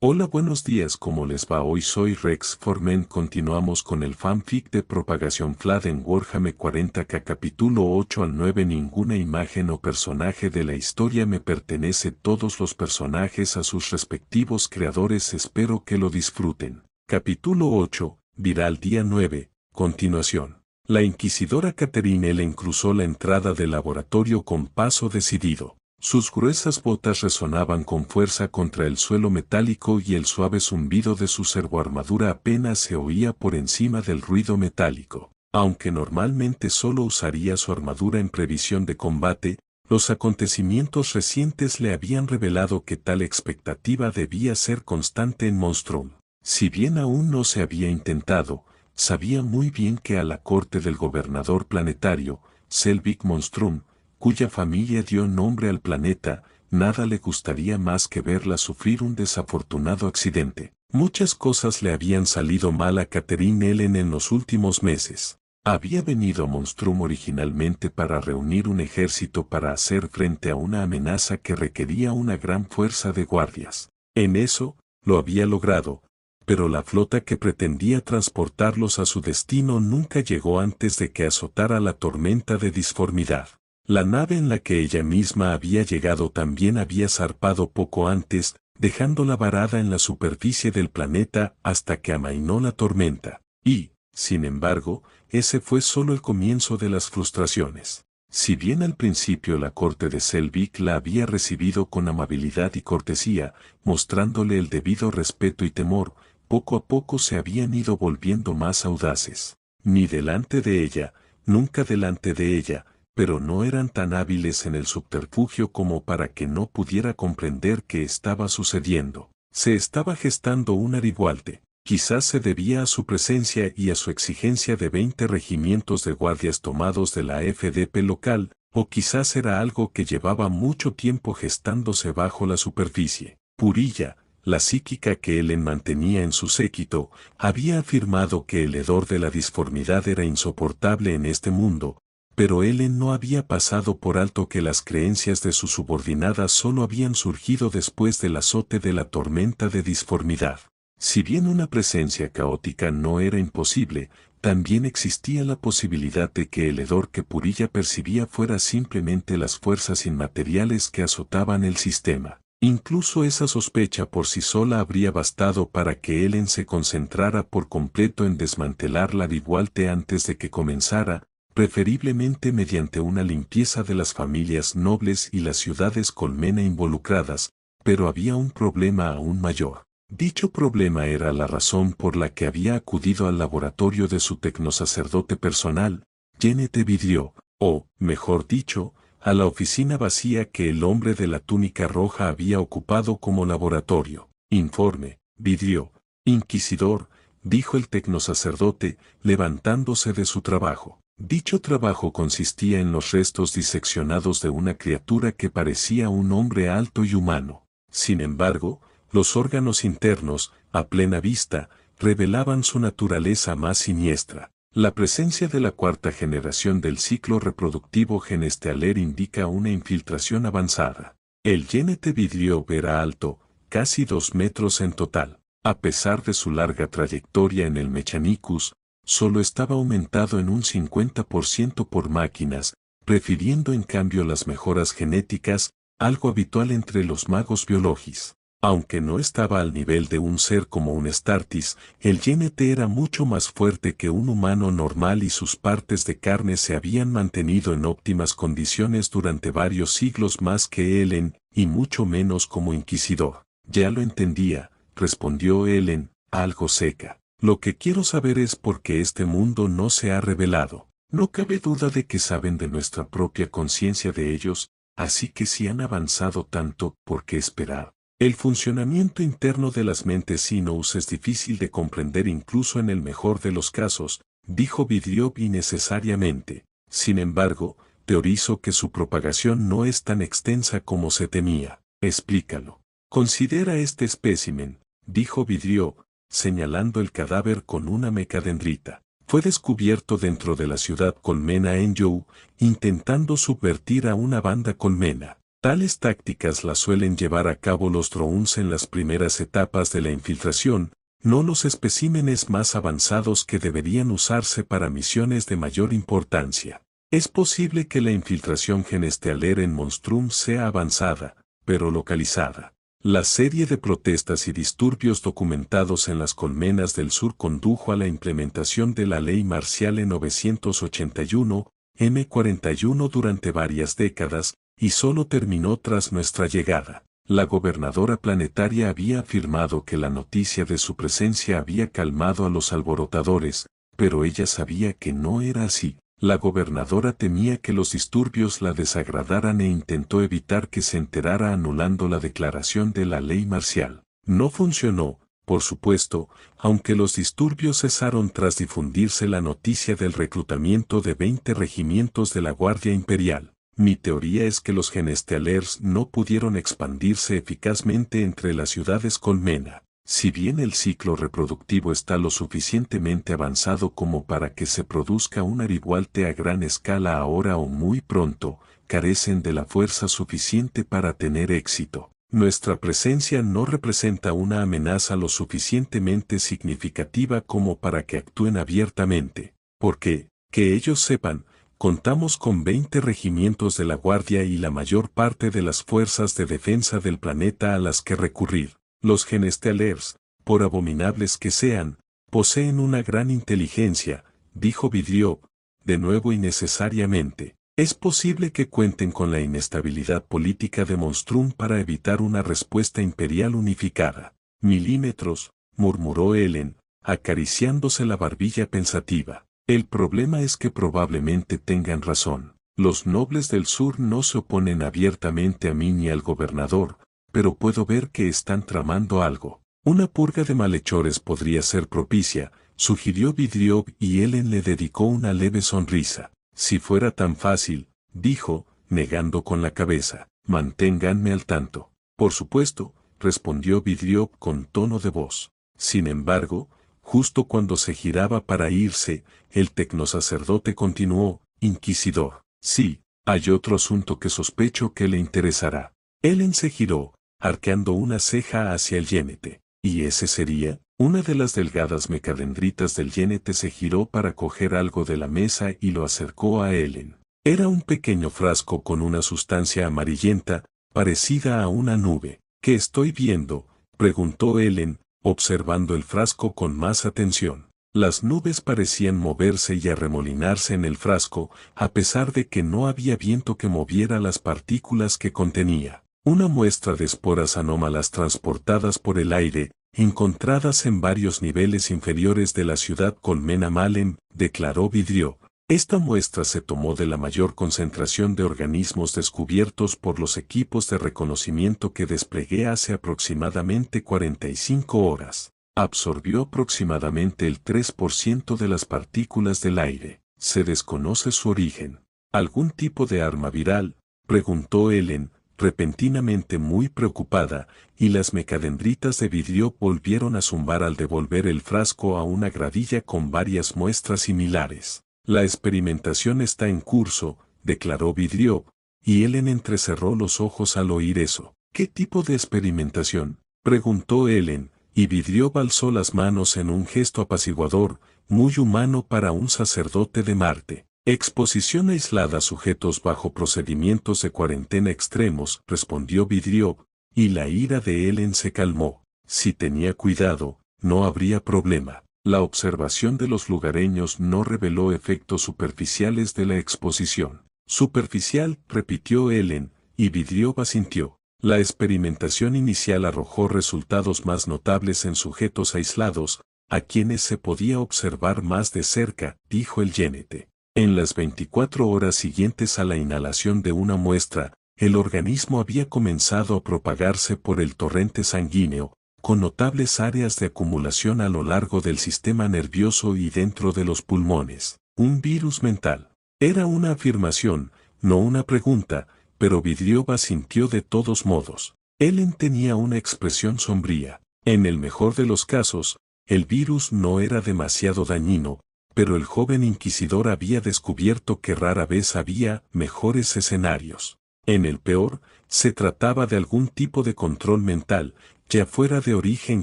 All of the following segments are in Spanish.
Hola, buenos días, ¿cómo les va? Hoy soy Rex Forment. Continuamos con el fanfic de propagación Flad en Warhammer 40k capítulo 8 al 9. Ninguna imagen o personaje de la historia me pertenece, todos los personajes a sus respectivos creadores. Espero que lo disfruten. Capítulo 8, Viral día 9, continuación. La inquisidora Catherine Ellen cruzó la entrada del laboratorio con paso decidido. Sus gruesas botas resonaban con fuerza contra el suelo metálico y el suave zumbido de su servoarmadura apenas se oía por encima del ruido metálico. Aunque normalmente solo usaría su armadura en previsión de combate, los acontecimientos recientes le habían revelado que tal expectativa debía ser constante en Monstrum. Si bien aún no se había intentado, sabía muy bien que a la corte del gobernador planetario, Selvig Monstrum, cuya familia dio nombre al planeta, nada le gustaría más que verla sufrir un desafortunado accidente. Muchas cosas le habían salido mal a Catherine Ellen en los últimos meses. Había venido a Monstrum originalmente para reunir un ejército para hacer frente a una amenaza que requería una gran fuerza de guardias. En eso, lo había logrado, pero la flota que pretendía transportarlos a su destino nunca llegó antes de que azotara la tormenta de disformidad. La nave en la que ella misma había llegado también había zarpado poco antes, dejándola varada en la superficie del planeta hasta que amainó la tormenta. Y, sin embargo, ese fue solo el comienzo de las frustraciones. Si bien al principio la corte de Selvig la había recibido con amabilidad y cortesía, mostrándole el debido respeto y temor, poco a poco se habían ido volviendo más audaces. Ni delante de ella, nunca delante de ella, pero no eran tan hábiles en el subterfugio como para que no pudiera comprender qué estaba sucediendo. Se estaba gestando un Aribualte. Quizás se debía a su presencia y a su exigencia de 20 regimientos de guardias tomados de la FDP local, o quizás era algo que llevaba mucho tiempo gestándose bajo la superficie. Purilla, la psíquica que Ellen mantenía en su séquito, había afirmado que el hedor de la disformidad era insoportable en este mundo, pero Ellen no había pasado por alto que las creencias de sus subordinadas solo habían surgido después del azote de la tormenta de disformidad. Si bien una presencia caótica no era imposible, también existía la posibilidad de que el hedor que Purilla percibía fuera simplemente las fuerzas inmateriales que azotaban el sistema. Incluso esa sospecha por sí sola habría bastado para que Ellen se concentrara por completo en desmantelar la Aribualte antes de que comenzara, preferiblemente mediante una limpieza de las familias nobles y las ciudades colmena involucradas, pero había un problema aún mayor. Dicho problema era la razón por la que había acudido al laboratorio de su tecnosacerdote personal, Yenete Vidrio, o, mejor dicho, a la oficina vacía que el hombre de la túnica roja había ocupado como laboratorio. Informe, Vidrio, inquisidor, dijo el tecnosacerdote, levantándose de su trabajo. Dicho trabajo consistía en los restos diseccionados de una criatura que parecía un hombre alto y humano. Sin embargo, los órganos internos, a plena vista, revelaban su naturaleza más siniestra. La presencia de la cuarta generación del ciclo reproductivo Genestealer indica una infiltración avanzada. El Yenete Vidrio era alto, casi 2 metros en total. A pesar de su larga trayectoria en el Mechanicus, solo estaba aumentado en un 50% por máquinas, prefiriendo en cambio las mejoras genéticas, algo habitual entre los magos biologis. Aunque no estaba al nivel de un ser como un Astartes, el Yenete era mucho más fuerte que un humano normal y sus partes de carne se habían mantenido en óptimas condiciones durante varios siglos más que Ellen, y mucho menos como inquisidor. Ya lo entendía, respondió Ellen, algo seca. Lo que quiero saber es por qué este mundo no se ha revelado. No cabe duda de que saben de nuestra propia conciencia de ellos, así que si han avanzado tanto, ¿por qué esperar? El funcionamiento interno de las mentes Sinous es difícil de comprender incluso en el mejor de los casos, dijo Vidriov innecesariamente. Sin embargo, teorizo que su propagación no es tan extensa como se temía. Explícalo. Considera este espécimen, dijo Vidriov, señalando el cadáver con una mecadendrita. Fue descubierto dentro de la ciudad colmena Enjou, intentando subvertir a una banda colmena. Tales tácticas las suelen llevar a cabo los drones en las primeras etapas de la infiltración, no los especímenes más avanzados que deberían usarse para misiones de mayor importancia. Es posible que la infiltración Genestealer en Monstrum sea avanzada, pero localizada. La serie de protestas y disturbios documentados en las colmenas del sur condujo a la implementación de la Ley Marcial en 981, M41 durante varias décadas, y solo terminó tras nuestra llegada. La gobernadora planetaria había afirmado que la noticia de su presencia había calmado a los alborotadores, pero ella sabía que no era así. La gobernadora temía que los disturbios la desagradaran e intentó evitar que se enterara anulando la declaración de la ley marcial. No funcionó, por supuesto, aunque los disturbios cesaron tras difundirse la noticia del reclutamiento de 20 regimientos de la Guardia Imperial. Mi teoría es que los Genestealers no pudieron expandirse eficazmente entre las ciudades colmena. Si bien el ciclo reproductivo está lo suficientemente avanzado como para que se produzca un aribualte a gran escala ahora o muy pronto, carecen de la fuerza suficiente para tener éxito. Nuestra presencia no representa una amenaza lo suficientemente significativa como para que actúen abiertamente, porque, que ellos sepan, contamos con 20 regimientos de la Guardia y la mayor parte de las fuerzas de defensa del planeta a las que recurrir. Los Genestealers, por abominables que sean, poseen una gran inteligencia, dijo Vidriov, de nuevo innecesariamente. Es posible que cuenten con la inestabilidad política de Monstrum para evitar una respuesta imperial unificada. Milímetros, murmuró Helen, acariciándose la barbilla pensativa. El problema es que probablemente tengan razón. Los nobles del sur no se oponen abiertamente a mí ni al gobernador, pero puedo ver que están tramando algo. Una purga de malhechores podría ser propicia, sugirió Vidriov y Helen le dedicó una leve sonrisa. Si fuera tan fácil, dijo, negando con la cabeza, manténganme al tanto. Por supuesto, respondió Vidriov con tono de voz. Sin embargo, justo cuando se giraba para irse, el tecnosacerdote continuó, inquisidor. Sí, hay otro asunto que sospecho que le interesará. Helen se giró, arqueando una ceja hacia el yénete. ¿Y ese sería? Una de las delgadas mecadendritas del yénete se giró para coger algo de la mesa y lo acercó a Helen. Era un pequeño frasco con una sustancia amarillenta, parecida a una nube. ¿Qué estoy viendo?, preguntó Helen, observando el frasco con más atención. Las nubes parecían moverse y arremolinarse en el frasco, a pesar de que no había viento que moviera las partículas que contenía. Una muestra de esporas anómalas transportadas por el aire, encontradas en varios niveles inferiores de la ciudad colmena Malem, declaró Vidriov. Esta muestra se tomó de la mayor concentración de organismos descubiertos por los equipos de reconocimiento que desplegué hace aproximadamente 45 horas. Absorbió aproximadamente el 3% de las partículas del aire. Se desconoce su origen. ¿Algún tipo de arma viral?, preguntó Helen, repentinamente muy preocupada, y las mecadendritas de vidrio volvieron a zumbar al devolver el frasco a una gravilla con varias muestras similares. La experimentación está en curso, declaró Vidriov, y Helen entrecerró los ojos al oír eso. ¿Qué tipo de experimentación?, preguntó Helen, y Vidriov alzó las manos en un gesto apaciguador, muy humano para un sacerdote de Marte. Exposición aislada a sujetos bajo procedimientos de cuarentena extremos, respondió Vidriov, y la ira de Helen se calmó. Si tenía cuidado, no habría problema. La observación de los lugareños no reveló efectos superficiales de la exposición. Superficial, repitió Helen, y Vidriov asintió. La experimentación inicial arrojó resultados más notables en sujetos aislados, a quienes se podía observar más de cerca, dijo el yénete. En las 24 horas siguientes a la inhalación de una muestra, el organismo había comenzado a propagarse por el torrente sanguíneo, con notables áreas de acumulación a lo largo del sistema nervioso y dentro de los pulmones. Un virus mental. Era una afirmación, no una pregunta, pero Vidriov asintió de todos modos. Helen tenía una expresión sombría. En el mejor de los casos, el virus no era demasiado dañino, pero el joven inquisidor había descubierto que rara vez había mejores escenarios. En el peor, se trataba de algún tipo de control mental, ya fuera de origen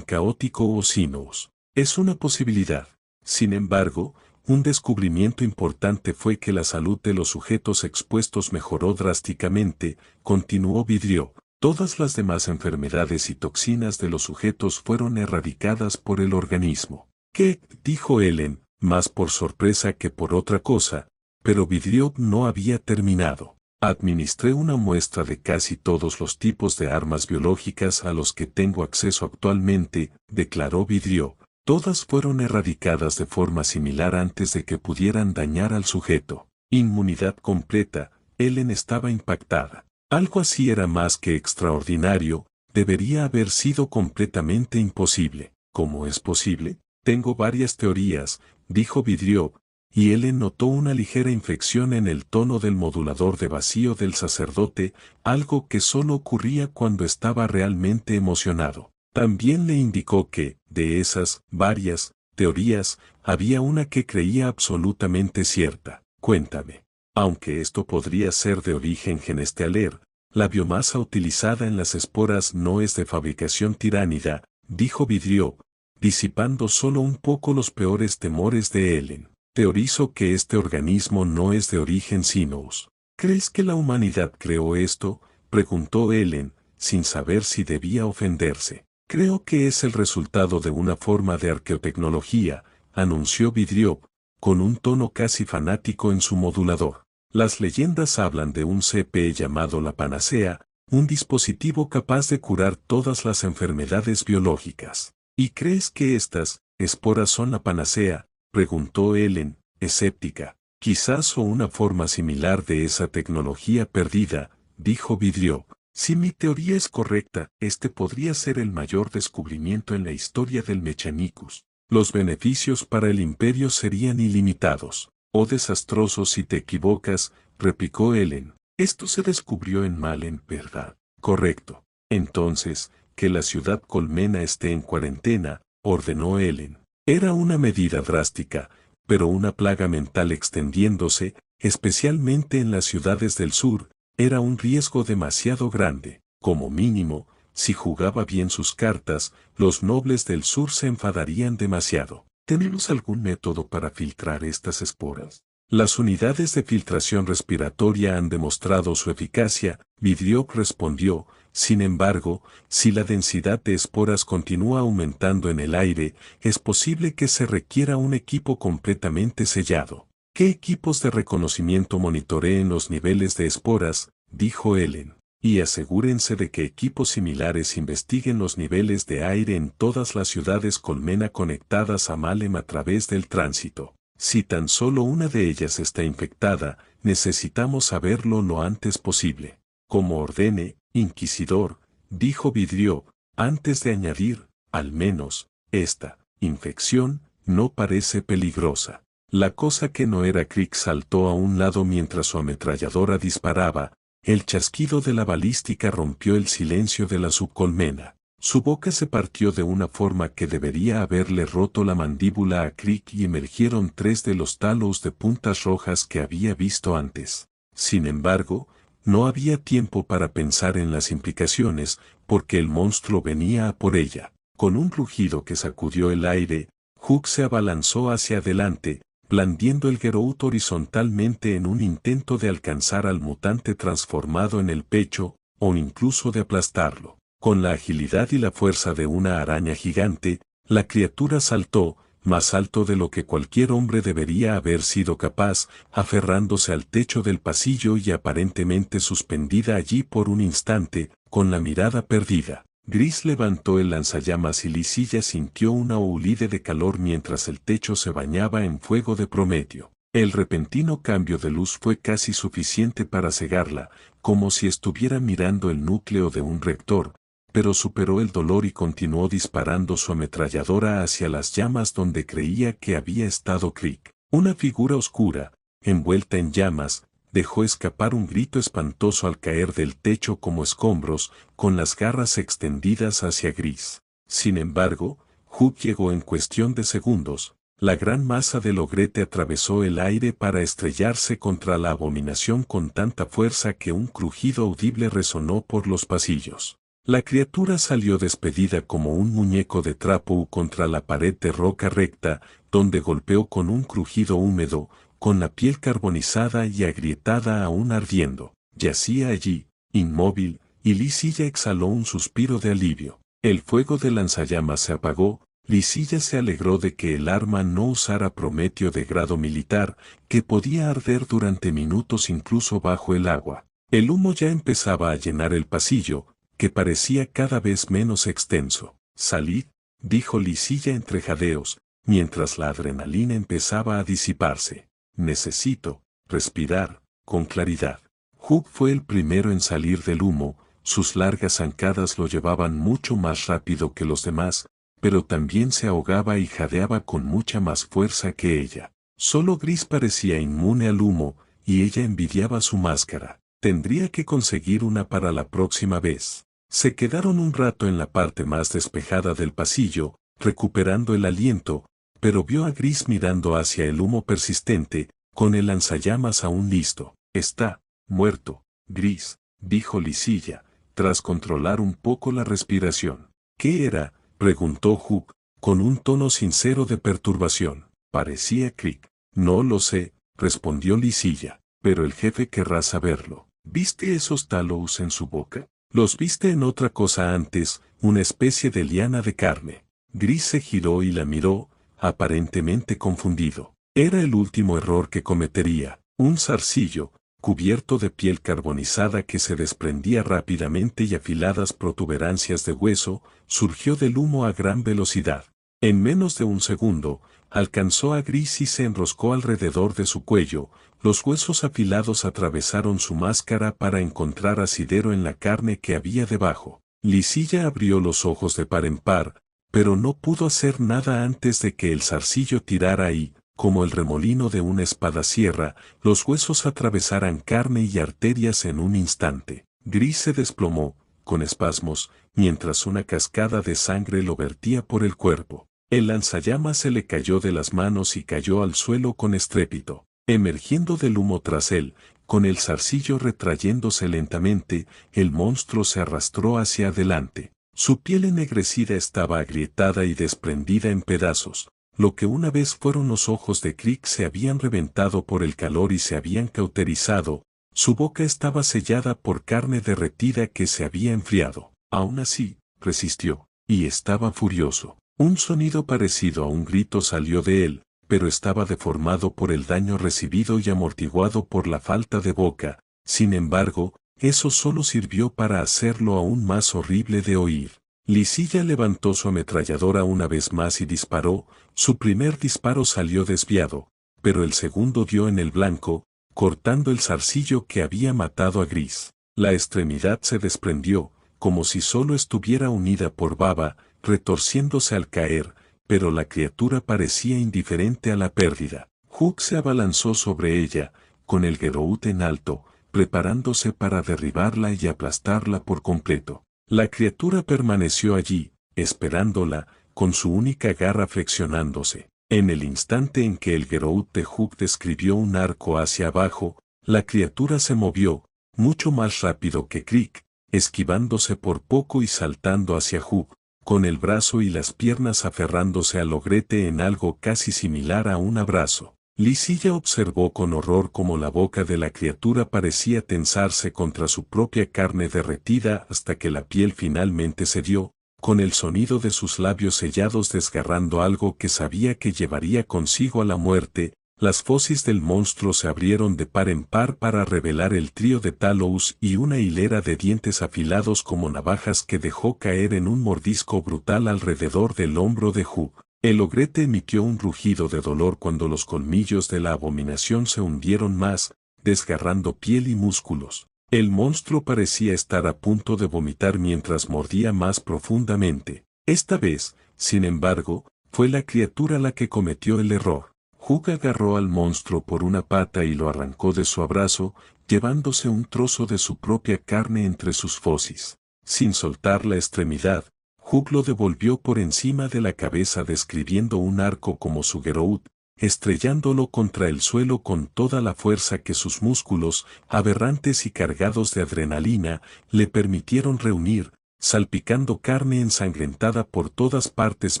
caótico o sinus. Es una posibilidad. Sin embargo, un descubrimiento importante fue que la salud de los sujetos expuestos mejoró drásticamente, continuó Vidrio. Todas las demás enfermedades y toxinas de los sujetos fueron erradicadas por el organismo. ¿Qué? Dijo Ellen, más por sorpresa que por otra cosa, pero Vidrio no había terminado. Administré una muestra de casi todos los tipos de armas biológicas a los que tengo acceso actualmente, declaró Vidrio. Todas fueron erradicadas de forma similar antes de que pudieran dañar al sujeto. Inmunidad completa. Ellen estaba impactada. Algo así era más que extraordinario, debería haber sido completamente imposible. ¿Cómo es posible? Tengo varias teorías, dijo Vidrio, y Ellen notó una ligera inflexión en el tono del modulador de vacío del sacerdote, algo que solo ocurría cuando estaba realmente emocionado. También le indicó que, de esas varias teorías, había una que creía absolutamente cierta. Cuéntame. Aunque esto podría ser de origen genestealer, la biomasa utilizada en las esporas no es de fabricación tiránida, dijo Vidrio, disipando solo un poco los peores temores de Ellen. Teorizo que este organismo no es de origen sinus. ¿Crees que la humanidad creó esto? Preguntó Ellen, sin saber si debía ofenderse. Creo que es el resultado de una forma de arqueotecnología, anunció Vidrio, con un tono casi fanático en su modulador. Las leyendas hablan de un CP llamado la panacea, un dispositivo capaz de curar todas las enfermedades biológicas. ¿Y crees que estas esporas son la panacea? Preguntó Ellen, escéptica. Quizás o una forma similar de esa tecnología perdida, dijo Vidrio. Si mi teoría es correcta, este podría ser el mayor descubrimiento en la historia del Mechanicus. Los beneficios para el imperio serían ilimitados. Oh desastroso si te equivocas, replicó Ellen. Esto se descubrió en Malen, ¿verdad? Correcto. Entonces, que la ciudad colmena esté en cuarentena, ordenó Ellen. Era una medida drástica, pero una plaga mental extendiéndose, especialmente en las ciudades del sur, era un riesgo demasiado grande. Como mínimo, si jugaba bien sus cartas, los nobles del sur se enfadarían demasiado. ¿Tenemos algún método para filtrar estas esporas? Las unidades de filtración respiratoria han demostrado su eficacia, Vidrio respondió. Sin embargo, si la densidad de esporas continúa aumentando en el aire, es posible que se requiera un equipo completamente sellado. ¿Qué equipos de reconocimiento monitoreen los niveles de esporas? Dijo Ellen. Y asegúrense de que equipos similares investiguen los niveles de aire en todas las ciudades colmena conectadas a Malem a través del tránsito. Si tan solo una de ellas está infectada, necesitamos saberlo lo antes posible. Como ordene, Inquisidor, dijo Vidrio, antes de añadir, al menos, esta infección no parece peligrosa. La cosa que no era Crick saltó a un lado mientras su ametralladora disparaba. El chasquido de la balística rompió el silencio de la subcolmena. Su boca se partió de una forma que debería haberle roto la mandíbula a Crick y emergieron 3 de los talos de puntas rojas que había visto antes. Sin embargo, no había tiempo para pensar en las implicaciones, porque el monstruo venía a por ella. Con un rugido que sacudió el aire, Hook se abalanzó hacia adelante, blandiendo el Gerout horizontalmente en un intento de alcanzar al mutante transformado en el pecho, o incluso de aplastarlo. Con la agilidad y la fuerza de una araña gigante, la criatura saltó, más alto de lo que cualquier hombre debería haber sido capaz, aferrándose al techo del pasillo y aparentemente suspendida allí por un instante, con la mirada perdida. Gris levantó el lanzallamas y Lisilla sintió una oulide de calor mientras el techo se bañaba en fuego de Prometeo. El repentino cambio de luz fue casi suficiente para cegarla, como si estuviera mirando el núcleo de un reactor, pero superó el dolor y continuó disparando su ametralladora hacia las llamas donde creía que había estado Crick. Una figura oscura, envuelta en llamas, dejó escapar un grito espantoso al caer del techo como escombros, con las garras extendidas hacia Gris. Sin embargo, Hook llegó en cuestión de segundos. La gran masa del ogrete atravesó el aire para estrellarse contra la abominación con tanta fuerza que un crujido audible resonó por los pasillos. La criatura salió despedida como un muñeco de trapo contra la pared de roca recta, donde golpeó con un crujido húmedo, con la piel carbonizada y agrietada aún ardiendo. Yacía allí, inmóvil, y Lisilla exhaló un suspiro de alivio. El fuego del lanzallamas se apagó. Lisilla se alegró de que el arma no usara prometio de grado militar, que podía arder durante minutos incluso bajo el agua. El humo ya empezaba a llenar el pasillo, que parecía cada vez menos extenso. «Salid», dijo Lisilla entre jadeos, mientras la adrenalina empezaba a disiparse. «Necesito respirar con claridad». Hugh fue el primero en salir del humo. Sus largas zancadas lo llevaban mucho más rápido que los demás, pero también se ahogaba y jadeaba con mucha más fuerza que ella. Solo Gris parecía inmune al humo, y ella envidiaba su máscara. Tendría que conseguir una para la próxima vez. Se quedaron un rato en la parte más despejada del pasillo, recuperando el aliento, pero vio a Gris mirando hacia el humo persistente, con el lanzallamas aún listo. «Está muerto, Gris», dijo Lisilla, tras controlar un poco la respiración. «¿Qué era?», preguntó Hugh, con un tono sincero de perturbación. «Parecía Crick». «No lo sé», respondió Lisilla, «pero el jefe querrá saberlo». «¿Viste esos talous en su boca?». «Los viste en otra cosa antes, una especie de liana de carne». Gris se giró y la miró, aparentemente confundido. Era el último error que cometería. Un zarcillo, cubierto de piel carbonizada que se desprendía rápidamente y afiladas protuberancias de hueso, surgió del humo a gran velocidad. En menos de un segundo, alcanzó a Gris y se enroscó alrededor de su cuello. Los huesos afilados atravesaron su máscara para encontrar asidero en la carne que había debajo. Lisilla abrió los ojos de par en par, pero no pudo hacer nada antes de que el zarcillo tirara y, como el remolino de una espadasierra, los huesos atravesaran carne y arterias en un instante. Gris se desplomó, con espasmos, mientras una cascada de sangre lo vertía por el cuerpo. El lanzallamas se le cayó de las manos y cayó al suelo con estrépito. Emergiendo del humo tras él, con el zarcillo retrayéndose lentamente, el monstruo se arrastró hacia adelante. Su piel ennegrecida estaba agrietada y desprendida en pedazos. Lo que una vez fueron los ojos de Crick se habían reventado por el calor y se habían cauterizado. Su boca estaba sellada por carne derretida que se había enfriado. Aún así, resistió, y estaba furioso. Un sonido parecido a un grito salió de él, pero estaba deformado por el daño recibido y amortiguado por la falta de boca. Sin embargo, eso solo sirvió para hacerlo aún más horrible de oír. Lisilla levantó su ametralladora una vez más y disparó. Su primer disparo salió desviado, pero el segundo dio en el blanco, cortando el zarcillo que había matado a Gris. La extremidad se desprendió, como si solo estuviera unida por baba, retorciéndose al caer, pero la criatura parecía indiferente a la pérdida. Hugh se abalanzó sobre ella, con el Gerout en alto, preparándose para derribarla y aplastarla por completo. La criatura permaneció allí, esperándola, con su única garra flexionándose. En el instante en que el Gerout de Hugh describió un arco hacia abajo, la criatura se movió, mucho más rápido que Crick, esquivándose por poco y saltando hacia Hugh, con el brazo y las piernas aferrándose al ogrete en algo casi similar a un abrazo. Lisilla observó con horror cómo la boca de la criatura parecía tensarse contra su propia carne derretida hasta que la piel finalmente cedió, con el sonido de sus labios sellados desgarrando algo que sabía que llevaría consigo a la muerte. Las fauces del monstruo se abrieron de par en par para revelar el trío de talous y una hilera de dientes afilados como navajas que dejó caer en un mordisco brutal alrededor del hombro de Hugh. El ogrete emitió un rugido de dolor cuando los colmillos de la abominación se hundieron más, desgarrando piel y músculos. El monstruo parecía estar a punto de vomitar mientras mordía más profundamente. Esta vez, sin embargo, fue la criatura la que cometió el error. Hugh agarró al monstruo por una pata y lo arrancó de su abrazo, llevándose un trozo de su propia carne entre sus fauces. Sin soltar la extremidad, Hugh lo devolvió por encima de la cabeza describiendo un arco como su Geroud, estrellándolo contra el suelo con toda la fuerza que sus músculos, aberrantes y cargados de adrenalina, le permitieron reunir, salpicando carne ensangrentada por todas partes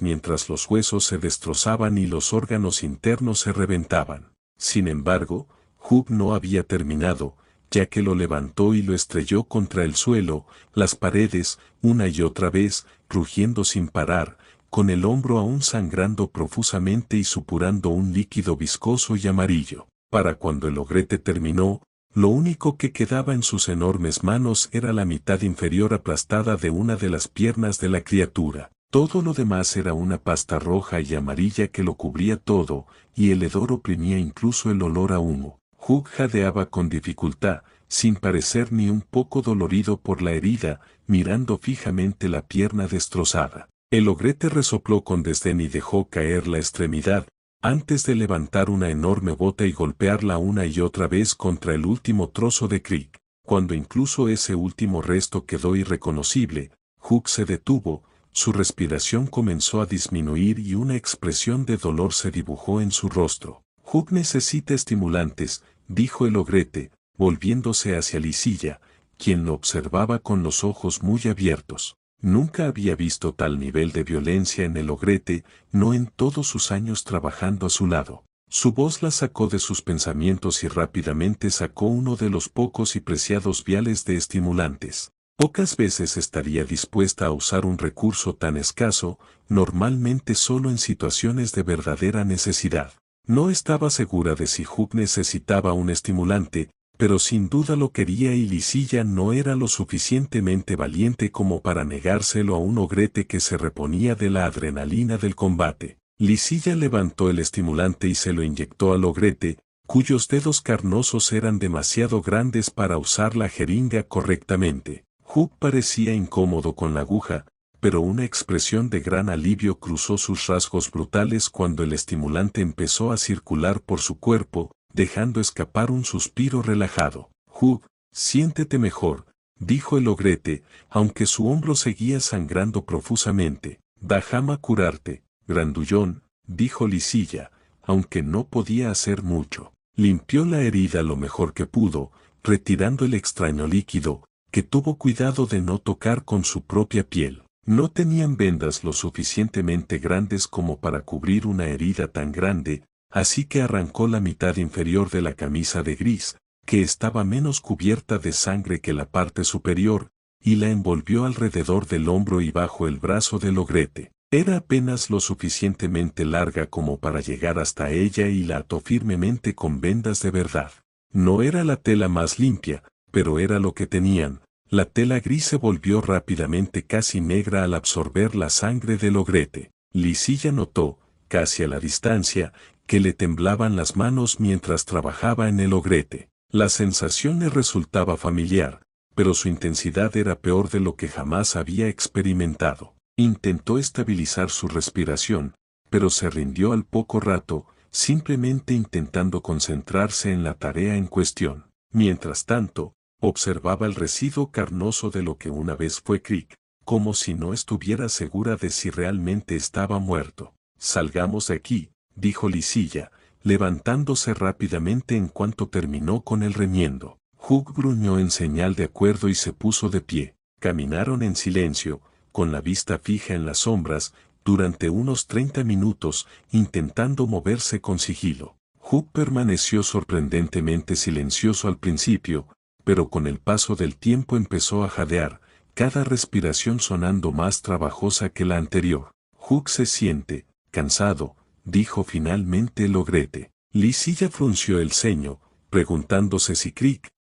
mientras los huesos se destrozaban y los órganos internos se reventaban. Sin embargo, Hugh no había terminado, ya que lo levantó y lo estrelló contra el suelo, las paredes, una y otra vez, rugiendo sin parar, con el hombro aún sangrando profusamente y supurando un líquido viscoso y amarillo. Para cuando el ogrete terminó, lo único que quedaba en sus enormes manos era la mitad inferior aplastada de una de las piernas de la criatura. Todo lo demás era una pasta roja y amarilla que lo cubría todo, y el hedor oprimía incluso el olor a humo. Hugh jadeaba con dificultad, sin parecer ni un poco dolorido por la herida, mirando fijamente la pierna destrozada. El ogrete resopló con desdén y dejó caer la extremidad, antes de levantar una enorme bota y golpearla una y otra vez contra el último trozo de Crick. Cuando incluso ese último resto quedó irreconocible, Hugh se detuvo, su respiración comenzó a disminuir y una expresión de dolor se dibujó en su rostro. Hugh necesita estimulantes, dijo el ogrete, volviéndose hacia Lysilla, quien lo observaba con los ojos muy abiertos. Nunca había visto tal nivel de violencia en el ogrete, no en todos sus años trabajando a su lado. Su voz la sacó de sus pensamientos y rápidamente sacó uno de los pocos y preciados viales de estimulantes. Pocas veces estaría dispuesta a usar un recurso tan escaso, normalmente solo en situaciones de verdadera necesidad. No estaba segura de si Hugh necesitaba un estimulante, pero sin duda lo quería y Lysilla no era lo suficientemente valiente como para negárselo a un ogrete que se reponía de la adrenalina del combate. Lysilla levantó el estimulante y se lo inyectó al ogrete, cuyos dedos carnosos eran demasiado grandes para usar la jeringa correctamente. Hugh parecía incómodo con la aguja, pero una expresión de gran alivio cruzó sus rasgos brutales cuando el estimulante empezó a circular por su cuerpo, dejando escapar un suspiro relajado. Hugh, siéntete mejor, dijo el ogrete, aunque su hombro seguía sangrando profusamente. Déjame curarte, grandullón, dijo Lysilla, aunque no podía hacer mucho. Limpió la herida lo mejor que pudo, retirando el extraño líquido, que tuvo cuidado de no tocar con su propia piel. No tenían vendas lo suficientemente grandes como para cubrir una herida tan grande, así que arrancó la mitad inferior de la camisa de gris, que estaba menos cubierta de sangre que la parte superior, y la envolvió alrededor del hombro y bajo el brazo del ogrete. Era apenas lo suficientemente larga como para llegar hasta ella y la ató firmemente con vendas de verdad. No era la tela más limpia, pero era lo que tenían. La tela gris se volvió rápidamente casi negra al absorber la sangre del ogrete. Lysilla notó, casi a la distancia, que le temblaban las manos mientras trabajaba en el ogrete. La sensación le resultaba familiar, pero su intensidad era peor de lo que jamás había experimentado. Intentó estabilizar su respiración, pero se rindió al poco rato, simplemente intentando concentrarse en la tarea en cuestión. Mientras tanto, observaba el residuo carnoso de lo que una vez fue Crick, como si no estuviera segura de si realmente estaba muerto. Salgamos de aquí, dijo Lysilla, levantándose rápidamente en cuanto terminó con el remiendo. Hugh gruñó en señal de acuerdo y se puso de pie. Caminaron en silencio, con la vista fija en las sombras, durante unos 30 minutos, intentando moverse con sigilo. Hugh permaneció sorprendentemente silencioso al principio, pero con el paso del tiempo empezó a jadear, cada respiración sonando más trabajosa que la anterior. Hugh se siente cansado, dijo finalmente el ogrete. Lysilla frunció el ceño, preguntándose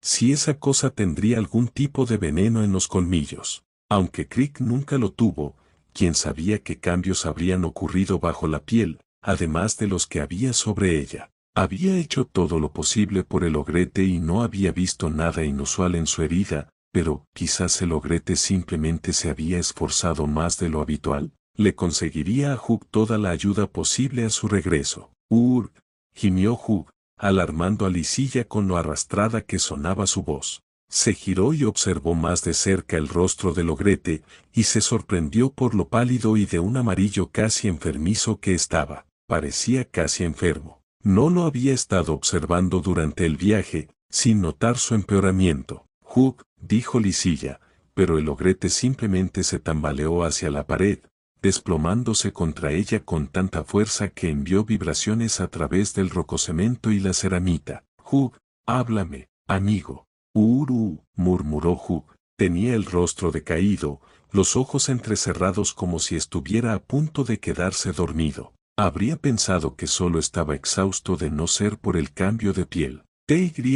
si esa cosa tendría algún tipo de veneno en los colmillos. Aunque Crick nunca lo tuvo, quién sabía qué cambios habrían ocurrido bajo la piel, además de los que había sobre ella. Había hecho todo lo posible por el ogrete y no había visto nada inusual en su herida, pero quizás el ogrete simplemente se había esforzado más de lo habitual. Le conseguiría a Hugh toda la ayuda posible a su regreso. Gimió Hugh, alarmando a Lysilla con lo arrastrada que sonaba su voz. Se giró y observó más de cerca el rostro del ogrete, y se sorprendió por lo pálido y de un amarillo casi enfermizo que estaba. Parecía casi enfermo. No lo había estado observando durante el viaje, sin notar su empeoramiento. Hugh, dijo Lisilla, pero el ogrete simplemente se tambaleó hacia la pared, desplomándose contra ella con tanta fuerza que envió vibraciones a través del rococemento y la ceramita. Hugh, háblame, amigo. Murmuró Hugh. Tenía el rostro decaído, los ojos entrecerrados como si estuviera a punto de quedarse dormido. Habría pensado que solo estaba exhausto de no ser por el cambio de piel. Tyyyyydu,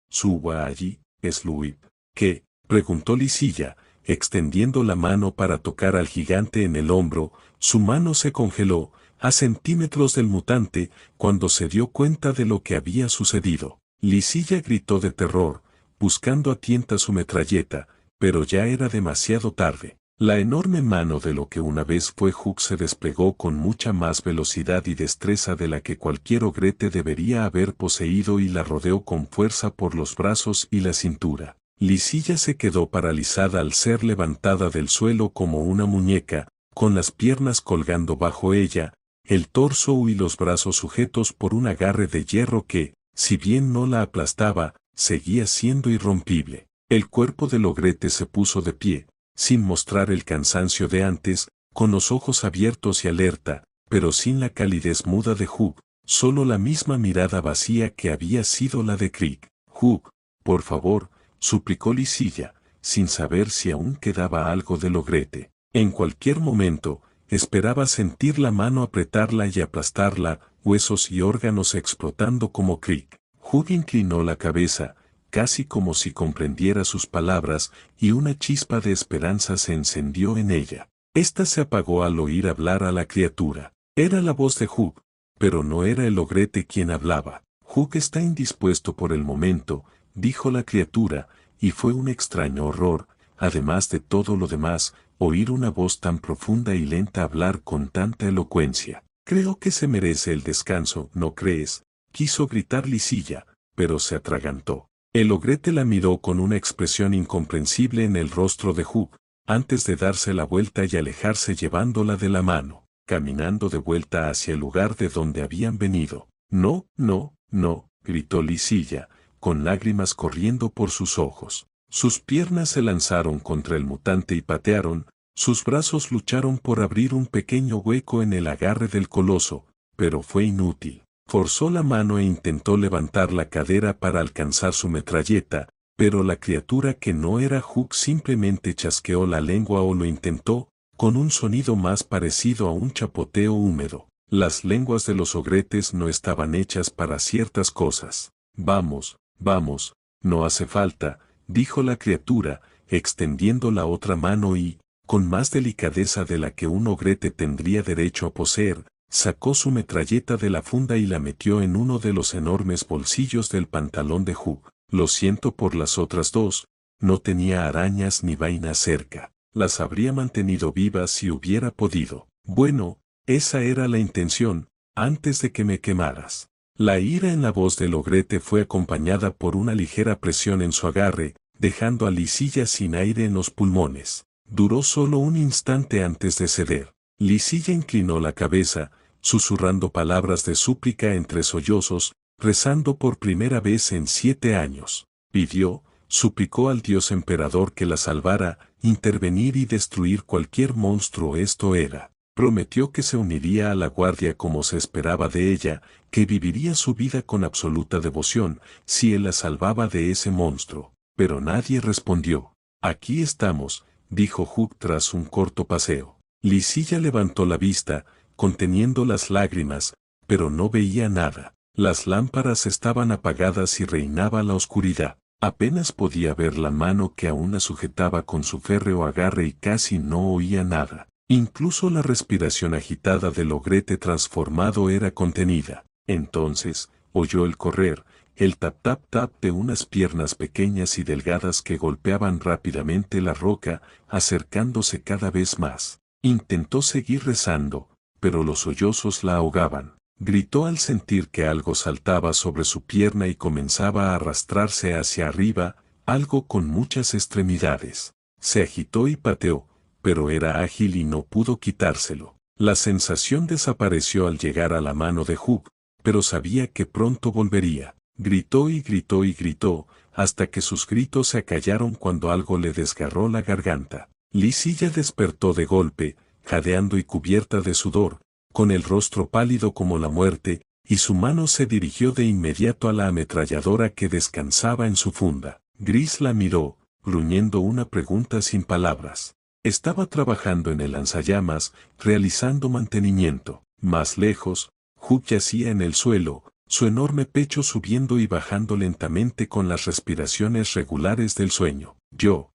suba allí, Sluip. ¿Qué? Preguntó Lisilla, extendiendo la mano para tocar al gigante en el hombro. Su mano se congeló, a centímetros del mutante, cuando se dio cuenta de lo que había sucedido. Lisilla gritó de terror, buscando a tienta su metralleta, pero ya era demasiado tarde. La enorme mano de lo que una vez fue Hugh se desplegó con mucha más velocidad y destreza de la que cualquier ogrete debería haber poseído y la rodeó con fuerza por los brazos y la cintura. Lisilla se quedó paralizada al ser levantada del suelo como una muñeca, con las piernas colgando bajo ella, el torso y los brazos sujetos por un agarre de hierro que, si bien no la aplastaba, seguía siendo irrompible. El cuerpo del ogrete se puso de pie, sin mostrar el cansancio de antes, con los ojos abiertos y alerta, pero sin la calidez muda de Hugh, solo la misma mirada vacía que había sido la de Crick. Hugh, por favor, suplicó Lisilla, sin saber si aún quedaba algo del ogrete. En cualquier momento, esperaba sentir la mano apretarla y aplastarla, huesos y órganos explotando como Crick. Hugh inclinó la cabeza, casi como si comprendiera sus palabras, y una chispa de esperanza se encendió en ella. Esta se apagó al oír hablar a la criatura. Era la voz de Hugh, pero no era el ogrete quien hablaba. Hugh está indispuesto por el momento, dijo la criatura, y fue un extraño horror, además de todo lo demás, oír una voz tan profunda y lenta hablar con tanta elocuencia. Creo que se merece el descanso, ¿no crees? Quiso gritar Lisilla, pero se atragantó. El ogrete la miró con una expresión incomprensible en el rostro de Hugh, antes de darse la vuelta y alejarse llevándola de la mano, caminando de vuelta hacia el lugar de donde habían venido. No, no, no, gritó Lisilla, con lágrimas corriendo por sus ojos. Sus piernas se lanzaron contra el mutante y patearon, sus brazos lucharon por abrir un pequeño hueco en el agarre del coloso, pero fue inútil. Forzó la mano e intentó levantar la cadera para alcanzar su metralleta, pero la criatura que no era Hugh simplemente chasqueó la lengua o lo intentó, con un sonido más parecido a un chapoteo húmedo. Las lenguas de los ogretes no estaban hechas para ciertas cosas. Vamos, vamos, no hace falta, dijo la criatura, extendiendo la otra mano y, con más delicadeza de la que un ogrete tendría derecho a poseer, sacó su metralleta de la funda y la metió en uno de los enormes bolsillos del pantalón de Hugh. Lo siento por las otras dos, no tenía arañas ni vainas cerca. Las habría mantenido vivas si hubiera podido. Bueno, esa era la intención, antes de que me quemaras. La ira en la voz del ogrete fue acompañada por una ligera presión en su agarre, dejando a Lisilla sin aire en los pulmones. Duró solo un instante antes de ceder. Lisilla inclinó la cabeza, susurrando palabras de súplica entre sollozos, rezando por primera vez en 7 años. Pidió, suplicó al dios emperador que la salvara, intervenir y destruir cualquier monstruo. Esto era. Prometió que se uniría a la guardia como se esperaba de ella, que viviría su vida con absoluta devoción, si él la salvaba de ese monstruo. Pero nadie respondió. Aquí estamos, dijo Hugh tras un corto paseo. Lisilla levantó la vista, conteniendo las lágrimas, pero no veía nada. Las lámparas estaban apagadas y reinaba la oscuridad. Apenas podía ver la mano que aún la sujetaba con su férreo agarre y casi no oía nada. Incluso la respiración agitada del ogrete transformado era contenida. Entonces, oyó el correr, el tap-tap-tap de unas piernas pequeñas y delgadas que golpeaban rápidamente la roca, acercándose cada vez más. Intentó seguir rezando, pero los sollozos la ahogaban. Gritó al sentir que algo saltaba sobre su pierna y comenzaba a arrastrarse hacia arriba, algo con muchas extremidades. Se agitó y pateó, pero era ágil y no pudo quitárselo. La sensación desapareció al llegar a la mano de Hugh, pero sabía que pronto volvería. Gritó y gritó y gritó, hasta que sus gritos se acallaron cuando algo le desgarró la garganta. Lysilla despertó de golpe, jadeando y cubierta de sudor, con el rostro pálido como la muerte, y su mano se dirigió de inmediato a la ametralladora que descansaba en su funda. Gris la miró, gruñendo una pregunta sin palabras. Estaba trabajando en el lanzallamas, realizando mantenimiento. Más lejos, Hugh yacía en el suelo, su enorme pecho subiendo y bajando lentamente con las respiraciones regulares del sueño. Yo,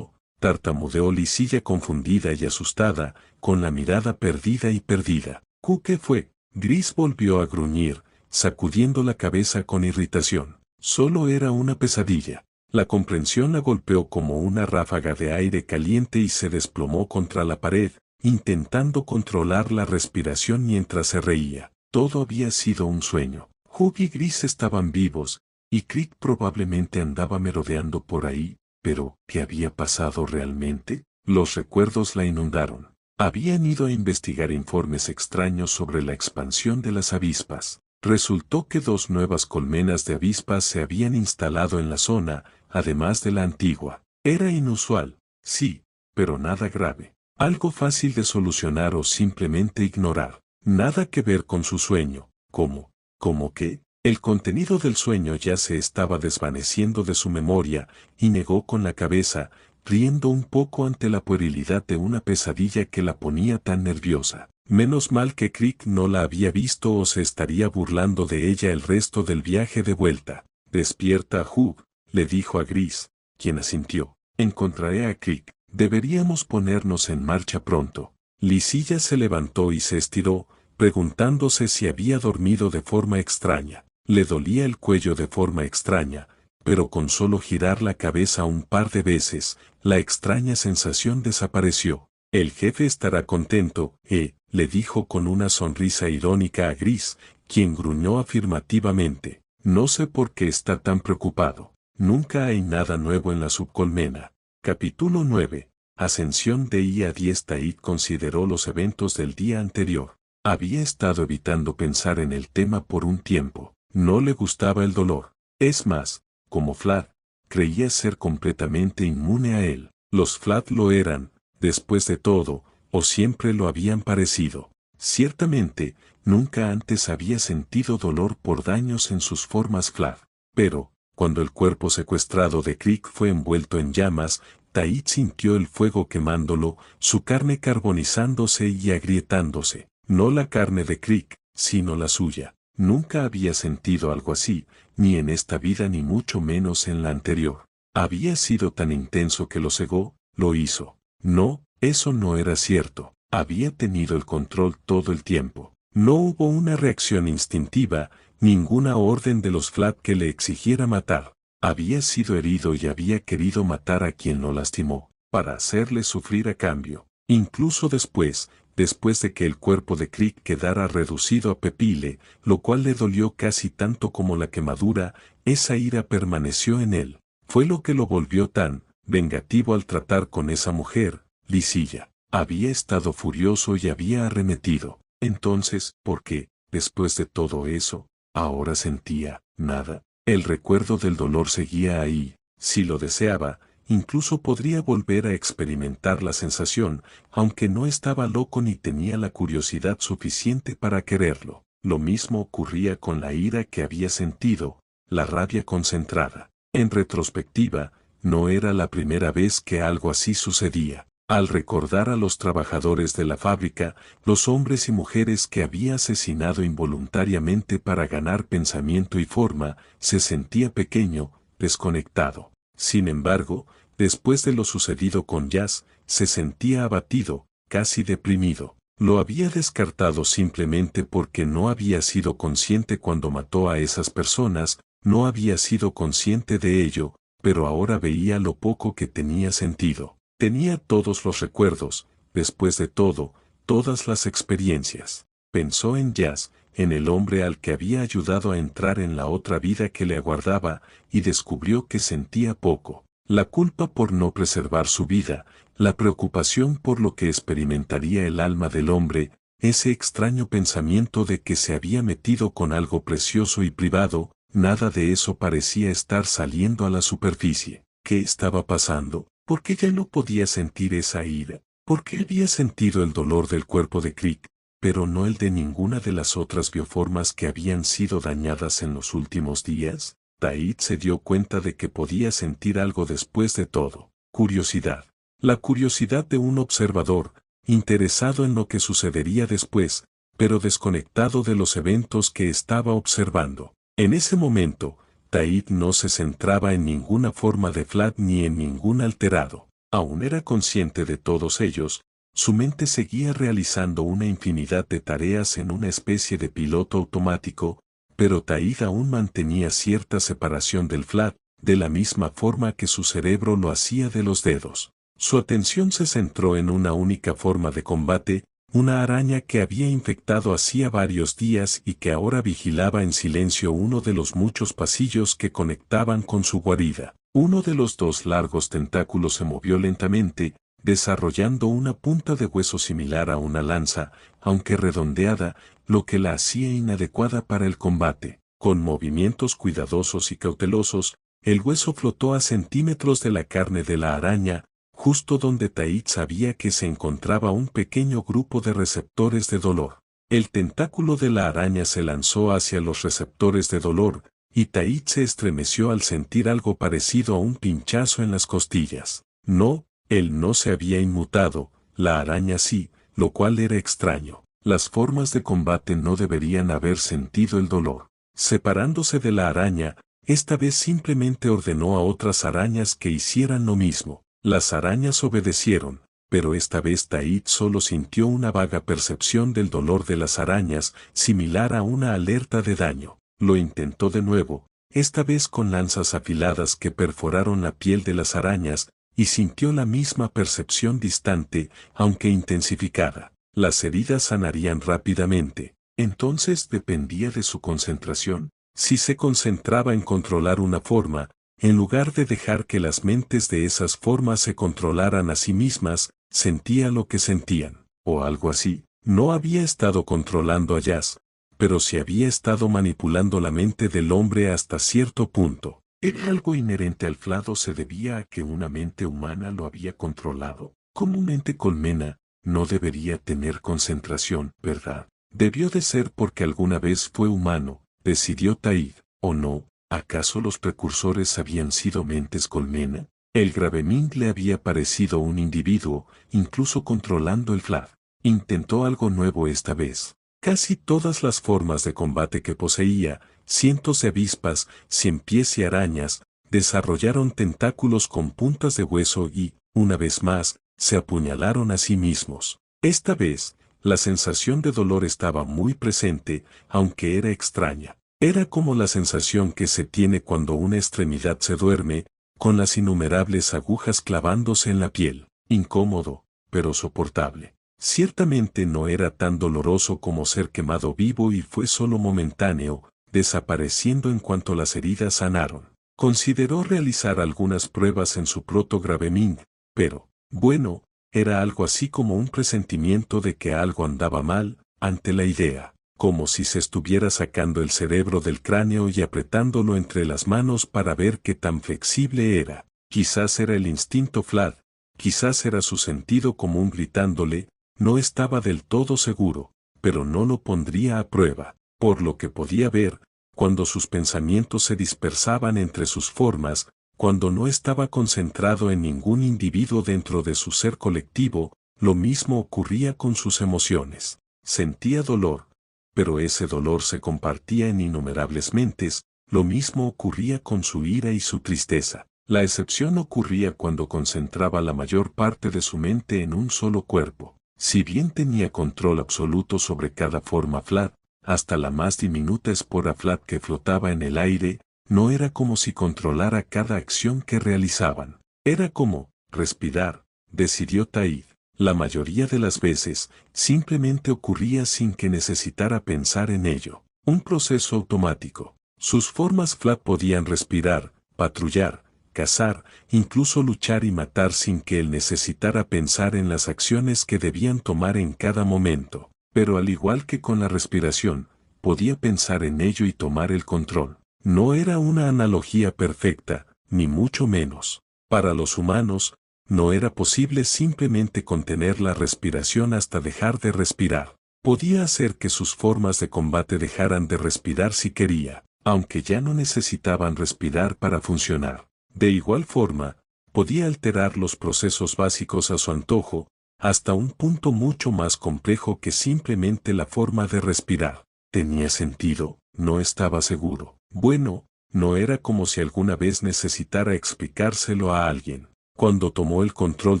tartamudeó Lysilla confundida y asustada, con la mirada perdida y perdida. ¿Qué fue? Gris volvió a gruñir, sacudiendo la cabeza con irritación. Solo era una pesadilla. La comprensión la golpeó como una ráfaga de aire caliente y se desplomó contra la pared, intentando controlar la respiración mientras se reía. Todo había sido un sueño. Hugh y Gris estaban vivos, y Crick probablemente andaba merodeando por ahí, pero ¿qué había pasado realmente? Los recuerdos la inundaron. Habían ido a investigar informes extraños sobre la expansión de las avispas. Resultó que 2 nuevas colmenas de avispas se habían instalado en la zona, además de la antigua. Era inusual, sí, pero nada grave. Algo fácil de solucionar o simplemente ignorar. Nada que ver con su sueño. ¿Cómo? ¿Cómo qué? El contenido del sueño ya se estaba desvaneciendo de su memoria, y negó con la cabeza, riendo un poco ante la puerilidad de una pesadilla que la ponía tan nerviosa. Menos mal que Crick no la había visto o se estaría burlando de ella el resto del viaje de vuelta. Despierta, Hugh, le dijo a Gris, quien asintió. Encontraré a Crick. Deberíamos ponernos en marcha pronto. Lysilla se levantó y se estiró, preguntándose si había dormido de forma extraña. Le dolía el cuello de forma extraña, pero con solo girar la cabeza un par de veces, la extraña sensación desapareció. El jefe estará contento, le dijo con una sonrisa irónica a Gris, quien gruñó afirmativamente. No sé por qué está tan preocupado. Nunca hay nada nuevo en la subcolmena. Capítulo 9. Ascensión de IA-10. Tait consideró los eventos del día anterior. Había estado evitando pensar en el tema por un tiempo. No le gustaba el dolor. Es más, como Vlad, creía ser completamente inmune a él. Los Vlad lo eran, después de todo, o siempre lo habían parecido. Ciertamente, nunca antes había sentido dolor por daños en sus formas Vlad. Pero, cuando el cuerpo secuestrado de Crick fue envuelto en llamas, Tait sintió el fuego quemándolo, su carne carbonizándose y agrietándose. No la carne de Crick, sino la suya. Nunca había sentido algo así, ni en esta vida ni mucho menos en la anterior. Había sido tan intenso que lo cegó, lo hizo. No, eso no era cierto. Había tenido el control todo el tiempo. No hubo una reacción instintiva, ninguna orden de los Vlad que le exigiera matar. Había sido herido y había querido matar a quien lo lastimó, para hacerle sufrir a cambio. Incluso después de que el cuerpo de Crick quedara reducido a pepile, lo cual le dolió casi tanto como la quemadura, esa ira permaneció en él. Fue lo que lo volvió tan vengativo al tratar con esa mujer, Lysilla. Había estado furioso y había arremetido. Entonces, ¿por qué, después de todo eso, ahora sentía nada? El recuerdo del dolor seguía ahí. Si lo deseaba, incluso podría volver a experimentar la sensación, aunque no estaba loco ni tenía la curiosidad suficiente para quererlo. Lo mismo ocurría con la ira que había sentido, la rabia concentrada. En retrospectiva, no era la primera vez que algo así sucedía. Al recordar a los trabajadores de la fábrica, los hombres y mujeres que había asesinado involuntariamente para ganar pensamiento y forma, se sentía pequeño, desconectado. Sin embargo, después de lo sucedido con Jazz, se sentía abatido, casi deprimido. Lo había descartado simplemente porque no había sido consciente cuando mató a esas personas, no había sido consciente de ello, pero ahora veía lo poco que tenía sentido. Tenía todos los recuerdos, después de todo, todas las experiencias. Pensó en Jazz, en el hombre al que había ayudado a entrar en la otra vida que le aguardaba, y descubrió que sentía poco. La culpa por no preservar su vida, la preocupación por lo que experimentaría el alma del hombre, ese extraño pensamiento de que se había metido con algo precioso y privado, nada de eso parecía estar saliendo a la superficie. ¿Qué estaba pasando? ¿Por qué ya no podía sentir esa ira? ¿Por qué había sentido el dolor del cuerpo de Crick, pero no el de ninguna de las otras bioformas que habían sido dañadas en los últimos días? Taid se dio cuenta de que podía sentir algo después de todo. Curiosidad. La curiosidad de un observador, interesado en lo que sucedería después, pero desconectado de los eventos que estaba observando. En ese momento, Taid no se centraba en ninguna forma de Vlad ni en ningún alterado. Aún era consciente de todos ellos, su mente seguía realizando una infinidad de tareas en una especie de piloto automático, pero Taid aún mantenía cierta separación del Vlad, de la misma forma que su cerebro lo hacía de los dedos. Su atención se centró en una única forma de combate, una araña que había infectado hacía varios días y que ahora vigilaba en silencio uno de los muchos pasillos que conectaban con su guarida. Uno de los dos largos tentáculos se movió lentamente, desarrollando una punta de hueso similar a una lanza, aunque redondeada, lo que la hacía inadecuada para el combate. Con movimientos cuidadosos y cautelosos, el hueso flotó a centímetros de la carne de la araña, justo donde Taid sabía que se encontraba un pequeño grupo de receptores de dolor. El tentáculo de la araña se lanzó hacia los receptores de dolor, y Taid se estremeció al sentir algo parecido a un pinchazo en las costillas. No, él no se había inmutado, la araña sí, lo cual era extraño. Las formas de combate no deberían haber sentido el dolor. Separándose de la araña, esta vez simplemente ordenó a otras arañas que hicieran lo mismo. Las arañas obedecieron, pero esta vez Taid solo sintió una vaga percepción del dolor de las arañas, similar a una alerta de daño. Lo intentó de nuevo, esta vez con lanzas afiladas que perforaron la piel de las arañas, y sintió la misma percepción distante, aunque intensificada. Las heridas sanarían rápidamente. Entonces dependía de su concentración. Si se concentraba en controlar una forma, en lugar de dejar que las mentes de esas formas se controlaran a sí mismas, sentía lo que sentían, o algo así. No había estado controlando a Jazz, pero sí había estado manipulando la mente del hombre hasta cierto punto. ¿Era algo inherente al Vlad o se debía a que una mente humana lo había controlado? Como una mente colmena, no debería tener concentración, ¿verdad? Debió de ser porque alguna vez fue humano, decidió Taid, ¿o no? ¿Acaso los precursores habían sido mentes colmena? El Graveming le había parecido un individuo, incluso controlando el Vlad. Intentó algo nuevo esta vez. Casi todas las formas de combate que poseía, cientos de avispas, ciempiés y arañas, desarrollaron tentáculos con puntas de hueso y, una vez más, se apuñalaron a sí mismos. Esta vez, la sensación de dolor estaba muy presente, aunque era extraña. Era como la sensación que se tiene cuando una extremidad se duerme, con las innumerables agujas clavándose en la piel. Incómodo, pero soportable. Ciertamente no era tan doloroso como ser quemado vivo y fue solo momentáneo, desapareciendo en cuanto las heridas sanaron. Consideró realizar algunas pruebas en su proto-Graveming, pero, bueno, era algo así como un presentimiento de que algo andaba mal, ante la idea, como si se estuviera sacando el cerebro del cráneo y apretándolo entre las manos para ver qué tan flexible era. Quizás era el instinto Vlad, quizás era su sentido común gritándole, no estaba del todo seguro, pero no lo pondría a prueba. Por lo que podía ver, cuando sus pensamientos se dispersaban entre sus formas, cuando no estaba concentrado en ningún individuo dentro de su ser colectivo, lo mismo ocurría con sus emociones. Sentía dolor, pero ese dolor se compartía en innumerables mentes, lo mismo ocurría con su ira y su tristeza. La excepción ocurría cuando concentraba la mayor parte de su mente en un solo cuerpo. Si bien tenía control absoluto sobre cada forma Vlad, hasta la más diminuta espora Vlad que flotaba en el aire, no era como si controlara cada acción que realizaban. Era como respirar, decidió Taid. La mayoría de las veces, simplemente ocurría sin que necesitara pensar en ello. Un proceso automático. Sus formas Flat podían respirar, patrullar, cazar, incluso luchar y matar sin que él necesitara pensar en las acciones que debían tomar en cada momento. Pero al igual que con la respiración, podía pensar en ello y tomar el control. No era una analogía perfecta, ni mucho menos. Para los humanos, no era posible simplemente contener la respiración hasta dejar de respirar. Podía hacer que sus formas de combate dejaran de respirar si quería, aunque ya no necesitaban respirar para funcionar. De igual forma, podía alterar los procesos básicos a su antojo, hasta un punto mucho más complejo que simplemente la forma de respirar. ¿Tenía sentido? No estaba seguro. Bueno, no era como si alguna vez necesitara explicárselo a alguien. Cuando tomó el control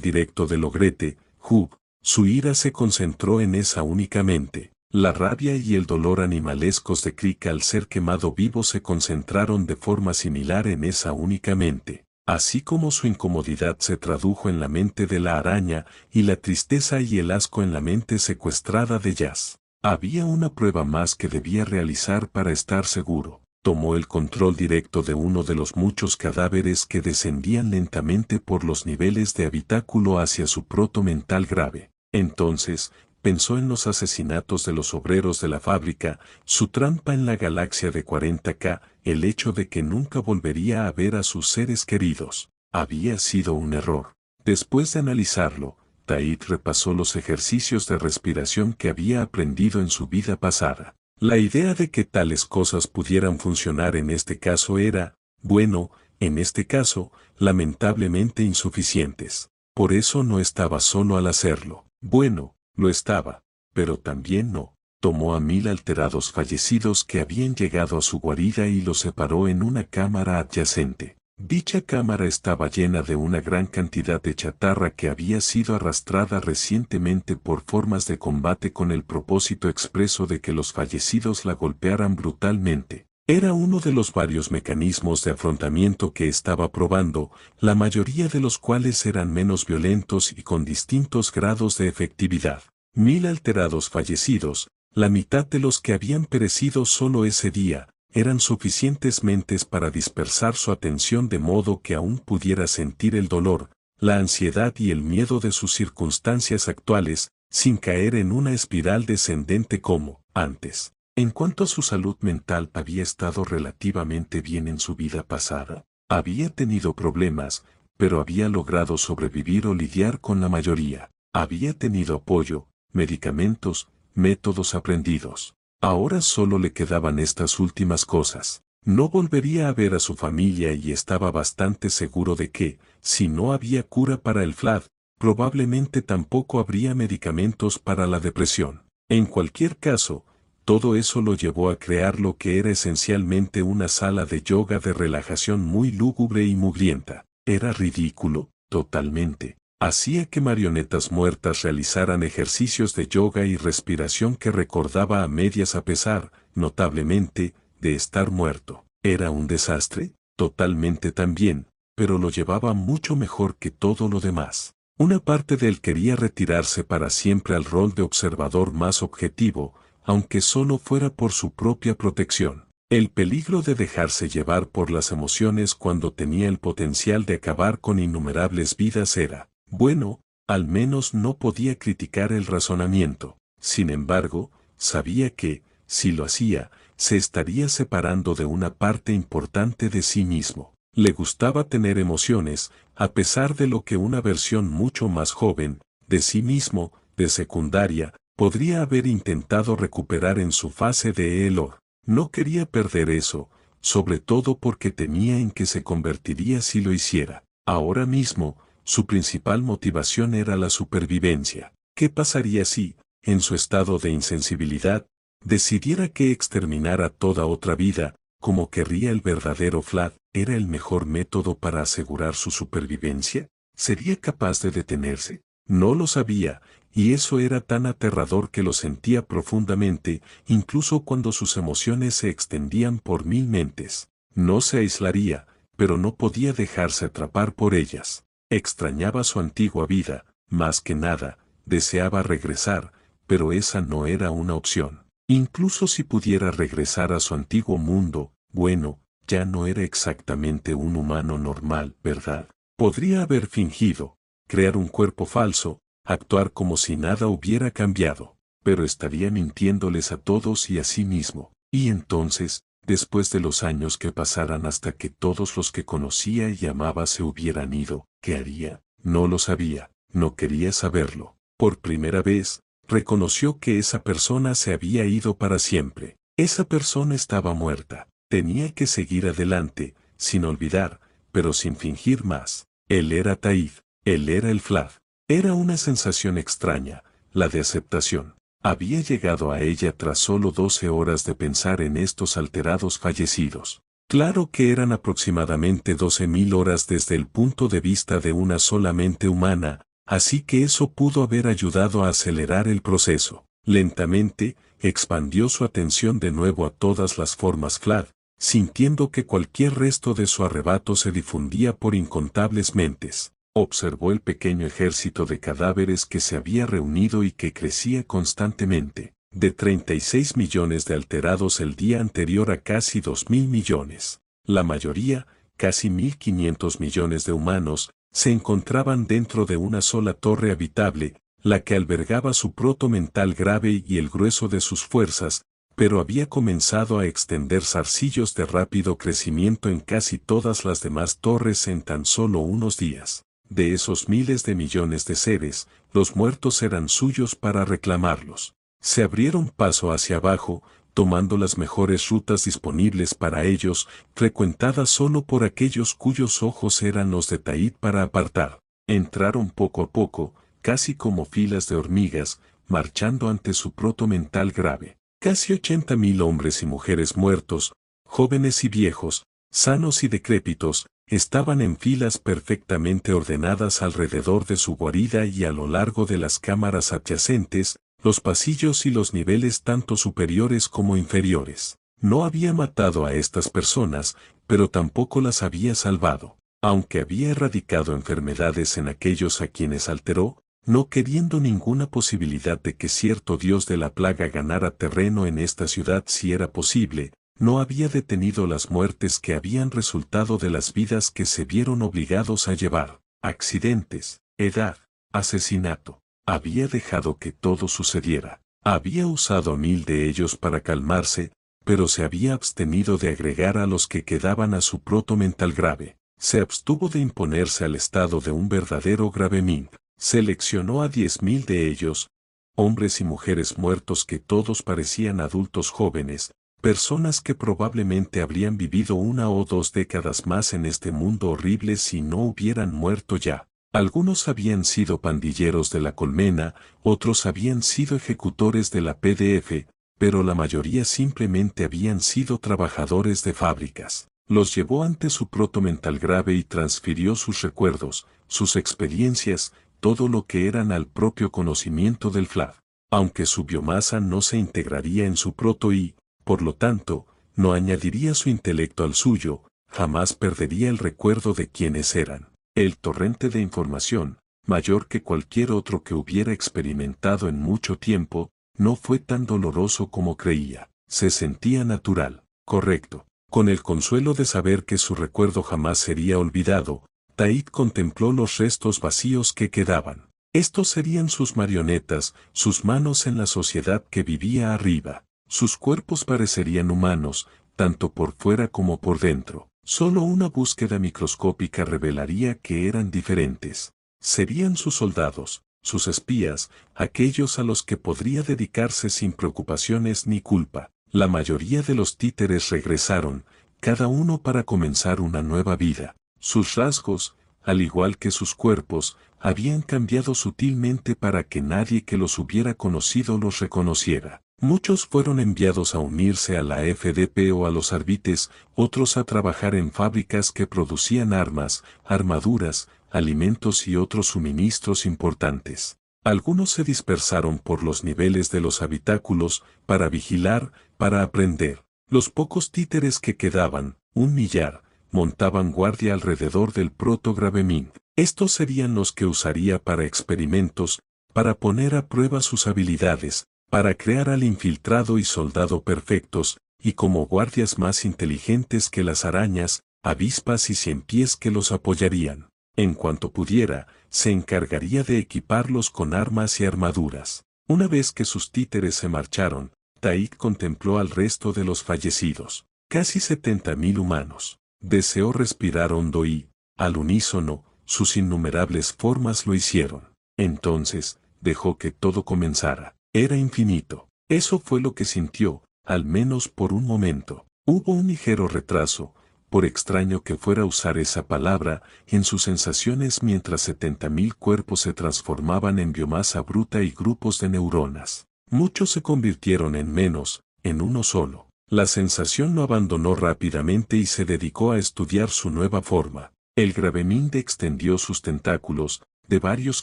directo del ogrete, Hugh, su ira se concentró en esa únicamente. La rabia y el dolor animalescos de Crick al ser quemado vivo se concentraron de forma similar en esa únicamente. Así como su incomodidad se tradujo en la mente de la araña y la tristeza y el asco en la mente secuestrada de Jazz. Había una prueba más que debía realizar para estar seguro. Tomó el control directo de uno de los muchos cadáveres que descendían lentamente por los niveles de habitáculo hacia su proto mental grave. Entonces, pensó en los asesinatos de los obreros de la fábrica, su trampa en la galaxia de 40K, el hecho de que nunca volvería a ver a sus seres queridos. Había sido un error. Después de analizarlo, Tait repasó los ejercicios de respiración que había aprendido en su vida pasada. La idea de que tales cosas pudieran funcionar en este caso era, bueno, en este caso, lamentablemente insuficientes. Por eso no estaba solo al hacerlo. Bueno, lo estaba, pero también no. Tomó a 1000 alterados fallecidos que habían llegado a su guarida y los separó en una cámara adyacente. Dicha cámara estaba llena de una gran cantidad de chatarra que había sido arrastrada recientemente por formas de combate con el propósito expreso de que los fallecidos la golpearan brutalmente. Era uno de los varios mecanismos de afrontamiento que estaba probando, la mayoría de los cuales eran menos violentos y con distintos grados de efectividad. 1000 alterados fallecidos, la mitad de los que habían perecido solo ese día, eran suficientes mentes para dispersar su atención de modo que aún pudiera sentir el dolor, la ansiedad y el miedo de sus circunstancias actuales, sin caer en una espiral descendente como antes. En cuanto a su salud mental, había estado relativamente bien en su vida pasada. Había tenido problemas, pero había logrado sobrevivir o lidiar con la mayoría. Había tenido apoyo, medicamentos, métodos aprendidos. Ahora solo le quedaban estas últimas cosas. No volvería a ver a su familia y estaba bastante seguro de que, si no había cura para el FLAD, probablemente tampoco habría medicamentos para la depresión. En cualquier caso, todo eso lo llevó a crear lo que era esencialmente una sala de yoga de relajación muy lúgubre y mugrienta. Era ridículo, totalmente. Hacía que marionetas muertas realizaran ejercicios de yoga y respiración que recordaba a medias a pesar, notablemente, de estar muerto. Era un desastre, totalmente también, pero lo llevaba mucho mejor que todo lo demás. Una parte de él quería retirarse para siempre al rol de observador más objetivo, aunque solo fuera por su propia protección. El peligro de dejarse llevar por las emociones cuando tenía el potencial de acabar con innumerables vidas era, bueno, al menos no podía criticar el razonamiento. Sin embargo, sabía que, si lo hacía, se estaría separando de una parte importante de sí mismo. Le gustaba tener emociones, a pesar de lo que una versión mucho más joven, de sí mismo, de secundaria, podría haber intentado recuperar en su fase de Elor. No quería perder eso, sobre todo porque temía en que se convertiría si lo hiciera. Ahora mismo, su principal motivación era la supervivencia. ¿Qué pasaría si, en su estado de insensibilidad, decidiera que exterminar a toda otra vida, como querría el verdadero Vlad, era el mejor método para asegurar su supervivencia? ¿Sería capaz de detenerse? No lo sabía, y eso era tan aterrador que lo sentía profundamente, incluso cuando sus emociones se extendían por 1000 mentes. No se aislaría, pero no podía dejarse atrapar por ellas. Extrañaba su antigua vida, más que nada, deseaba regresar, pero esa no era una opción. Incluso si pudiera regresar a su antiguo mundo, bueno, ya no era exactamente un humano normal, ¿verdad? Podría haber fingido, crear un cuerpo falso, actuar como si nada hubiera cambiado, pero estaría mintiéndoles a todos y a sí mismo. Y entonces, después de los años que pasaran hasta que todos los que conocía y amaba se hubieran ido, ¿qué haría? No lo sabía, no quería saberlo. Por primera vez, reconoció que esa persona se había ido para siempre. Esa persona estaba muerta. Tenía que seguir adelante, sin olvidar, pero sin fingir más. Él era Taif, él era el Flav. Era una sensación extraña, la de aceptación. Había llegado a ella tras solo 12 horas de pensar en estos alterados fallecidos. Claro que eran aproximadamente 12.000 horas desde el punto de vista de una sola mente humana, así que eso pudo haber ayudado a acelerar el proceso. Lentamente, expandió su atención de nuevo a todas las formas Flav, sintiendo que cualquier resto de su arrebato se difundía por incontables mentes. Observó el pequeño ejército de cadáveres que se había reunido y que crecía constantemente, de 36 millones de alterados el día anterior a casi 2.000 millones. La mayoría, casi 1.500 millones de humanos, se encontraban dentro de una sola torre habitable, la que albergaba su proto mental grave y el grueso de sus fuerzas, pero había comenzado a extender zarcillos de rápido crecimiento en casi todas las demás torres en tan solo unos días. De esos miles de millones de seres, los muertos eran suyos para reclamarlos. Se abrieron paso hacia abajo, tomando las mejores rutas disponibles para ellos, frecuentadas solo por aquellos cuyos ojos eran los de Taid para apartar. Entraron poco a poco, casi como filas de hormigas, marchando ante su proto mental grave. Casi 80.000 hombres y mujeres muertos, jóvenes y viejos, sanos y decrépitos, estaban en filas perfectamente ordenadas alrededor de su guarida y a lo largo de las cámaras adyacentes, los pasillos y los niveles tanto superiores como inferiores. No había matado a estas personas, pero tampoco las había salvado. Aunque había erradicado enfermedades en aquellos a quienes alteró, no queriendo ninguna posibilidad de que cierto dios de la plaga ganara terreno en esta ciudad si era posible, no había detenido las muertes que habían resultado de las vidas que se vieron obligados a llevar. Accidentes, edad, asesinato. Había dejado que todo sucediera. Había usado a 1.000 de ellos para calmarse, pero se había abstenido de agregar a los que quedaban a su proto mental grave. Se abstuvo de imponerse al estado de un verdadero grave Ming. Seleccionó a 10.000 de ellos, hombres y mujeres muertos que todos parecían adultos jóvenes, personas que probablemente habrían vivido 1 o 2 décadas más en este mundo horrible si no hubieran muerto ya. Algunos habían sido pandilleros de la colmena, otros habían sido ejecutores de la PDF, pero la mayoría simplemente habían sido trabajadores de fábricas. Los llevó ante su proto mental grave y transfirió sus recuerdos, sus experiencias, todo lo que eran al propio conocimiento del Flav. Aunque su biomasa no se integraría en su proto y, por lo tanto, no añadiría su intelecto al suyo, jamás perdería el recuerdo de quiénes eran. El torrente de información, mayor que cualquier otro que hubiera experimentado en mucho tiempo, no fue tan doloroso como creía. Se sentía natural, correcto. Con el consuelo de saber que su recuerdo jamás sería olvidado, Taid contempló los restos vacíos que quedaban. Estos serían sus marionetas, sus manos en la sociedad que vivía arriba. Sus cuerpos parecerían humanos, tanto por fuera como por dentro. Solo una búsqueda microscópica revelaría que eran diferentes. Serían sus soldados, sus espías, aquellos a los que podría dedicarse sin preocupaciones ni culpa. La mayoría de los títeres regresaron, cada uno para comenzar una nueva vida. Sus rasgos, al igual que sus cuerpos, habían cambiado sutilmente para que nadie que los hubiera conocido los reconociera. Muchos fueron enviados a unirse a la FDP o a los Arbites, otros a trabajar en fábricas que producían armas, armaduras, alimentos y otros suministros importantes. Algunos se dispersaron por los niveles de los habitáculos, para vigilar, para aprender. Los pocos títeres que quedaban, 1.000.000, montaban guardia alrededor del proto-Graveming. Estos serían los que usaría para experimentos, para poner a prueba sus habilidades, para crear al infiltrado y soldado perfectos, y como guardias más inteligentes que las arañas, avispas y ciempiés que los apoyarían. En cuanto pudiera, se encargaría de equiparlos con armas y armaduras. Una vez que sus títeres se marcharon, Taik contempló al resto de los fallecidos, casi 70.000 humanos. Deseó respirar hondo y, al unísono, sus innumerables formas lo hicieron. Entonces, dejó que todo comenzara. Era infinito. Eso fue lo que sintió, al menos por un momento. Hubo un ligero retraso, por extraño que fuera usar esa palabra, en sus sensaciones mientras 70.000 cuerpos se transformaban en biomasa bruta y grupos de neuronas. Muchos se convirtieron en menos, en uno solo. La sensación lo abandonó rápidamente y se dedicó a estudiar su nueva forma. El Gravemind extendió sus tentáculos, de varios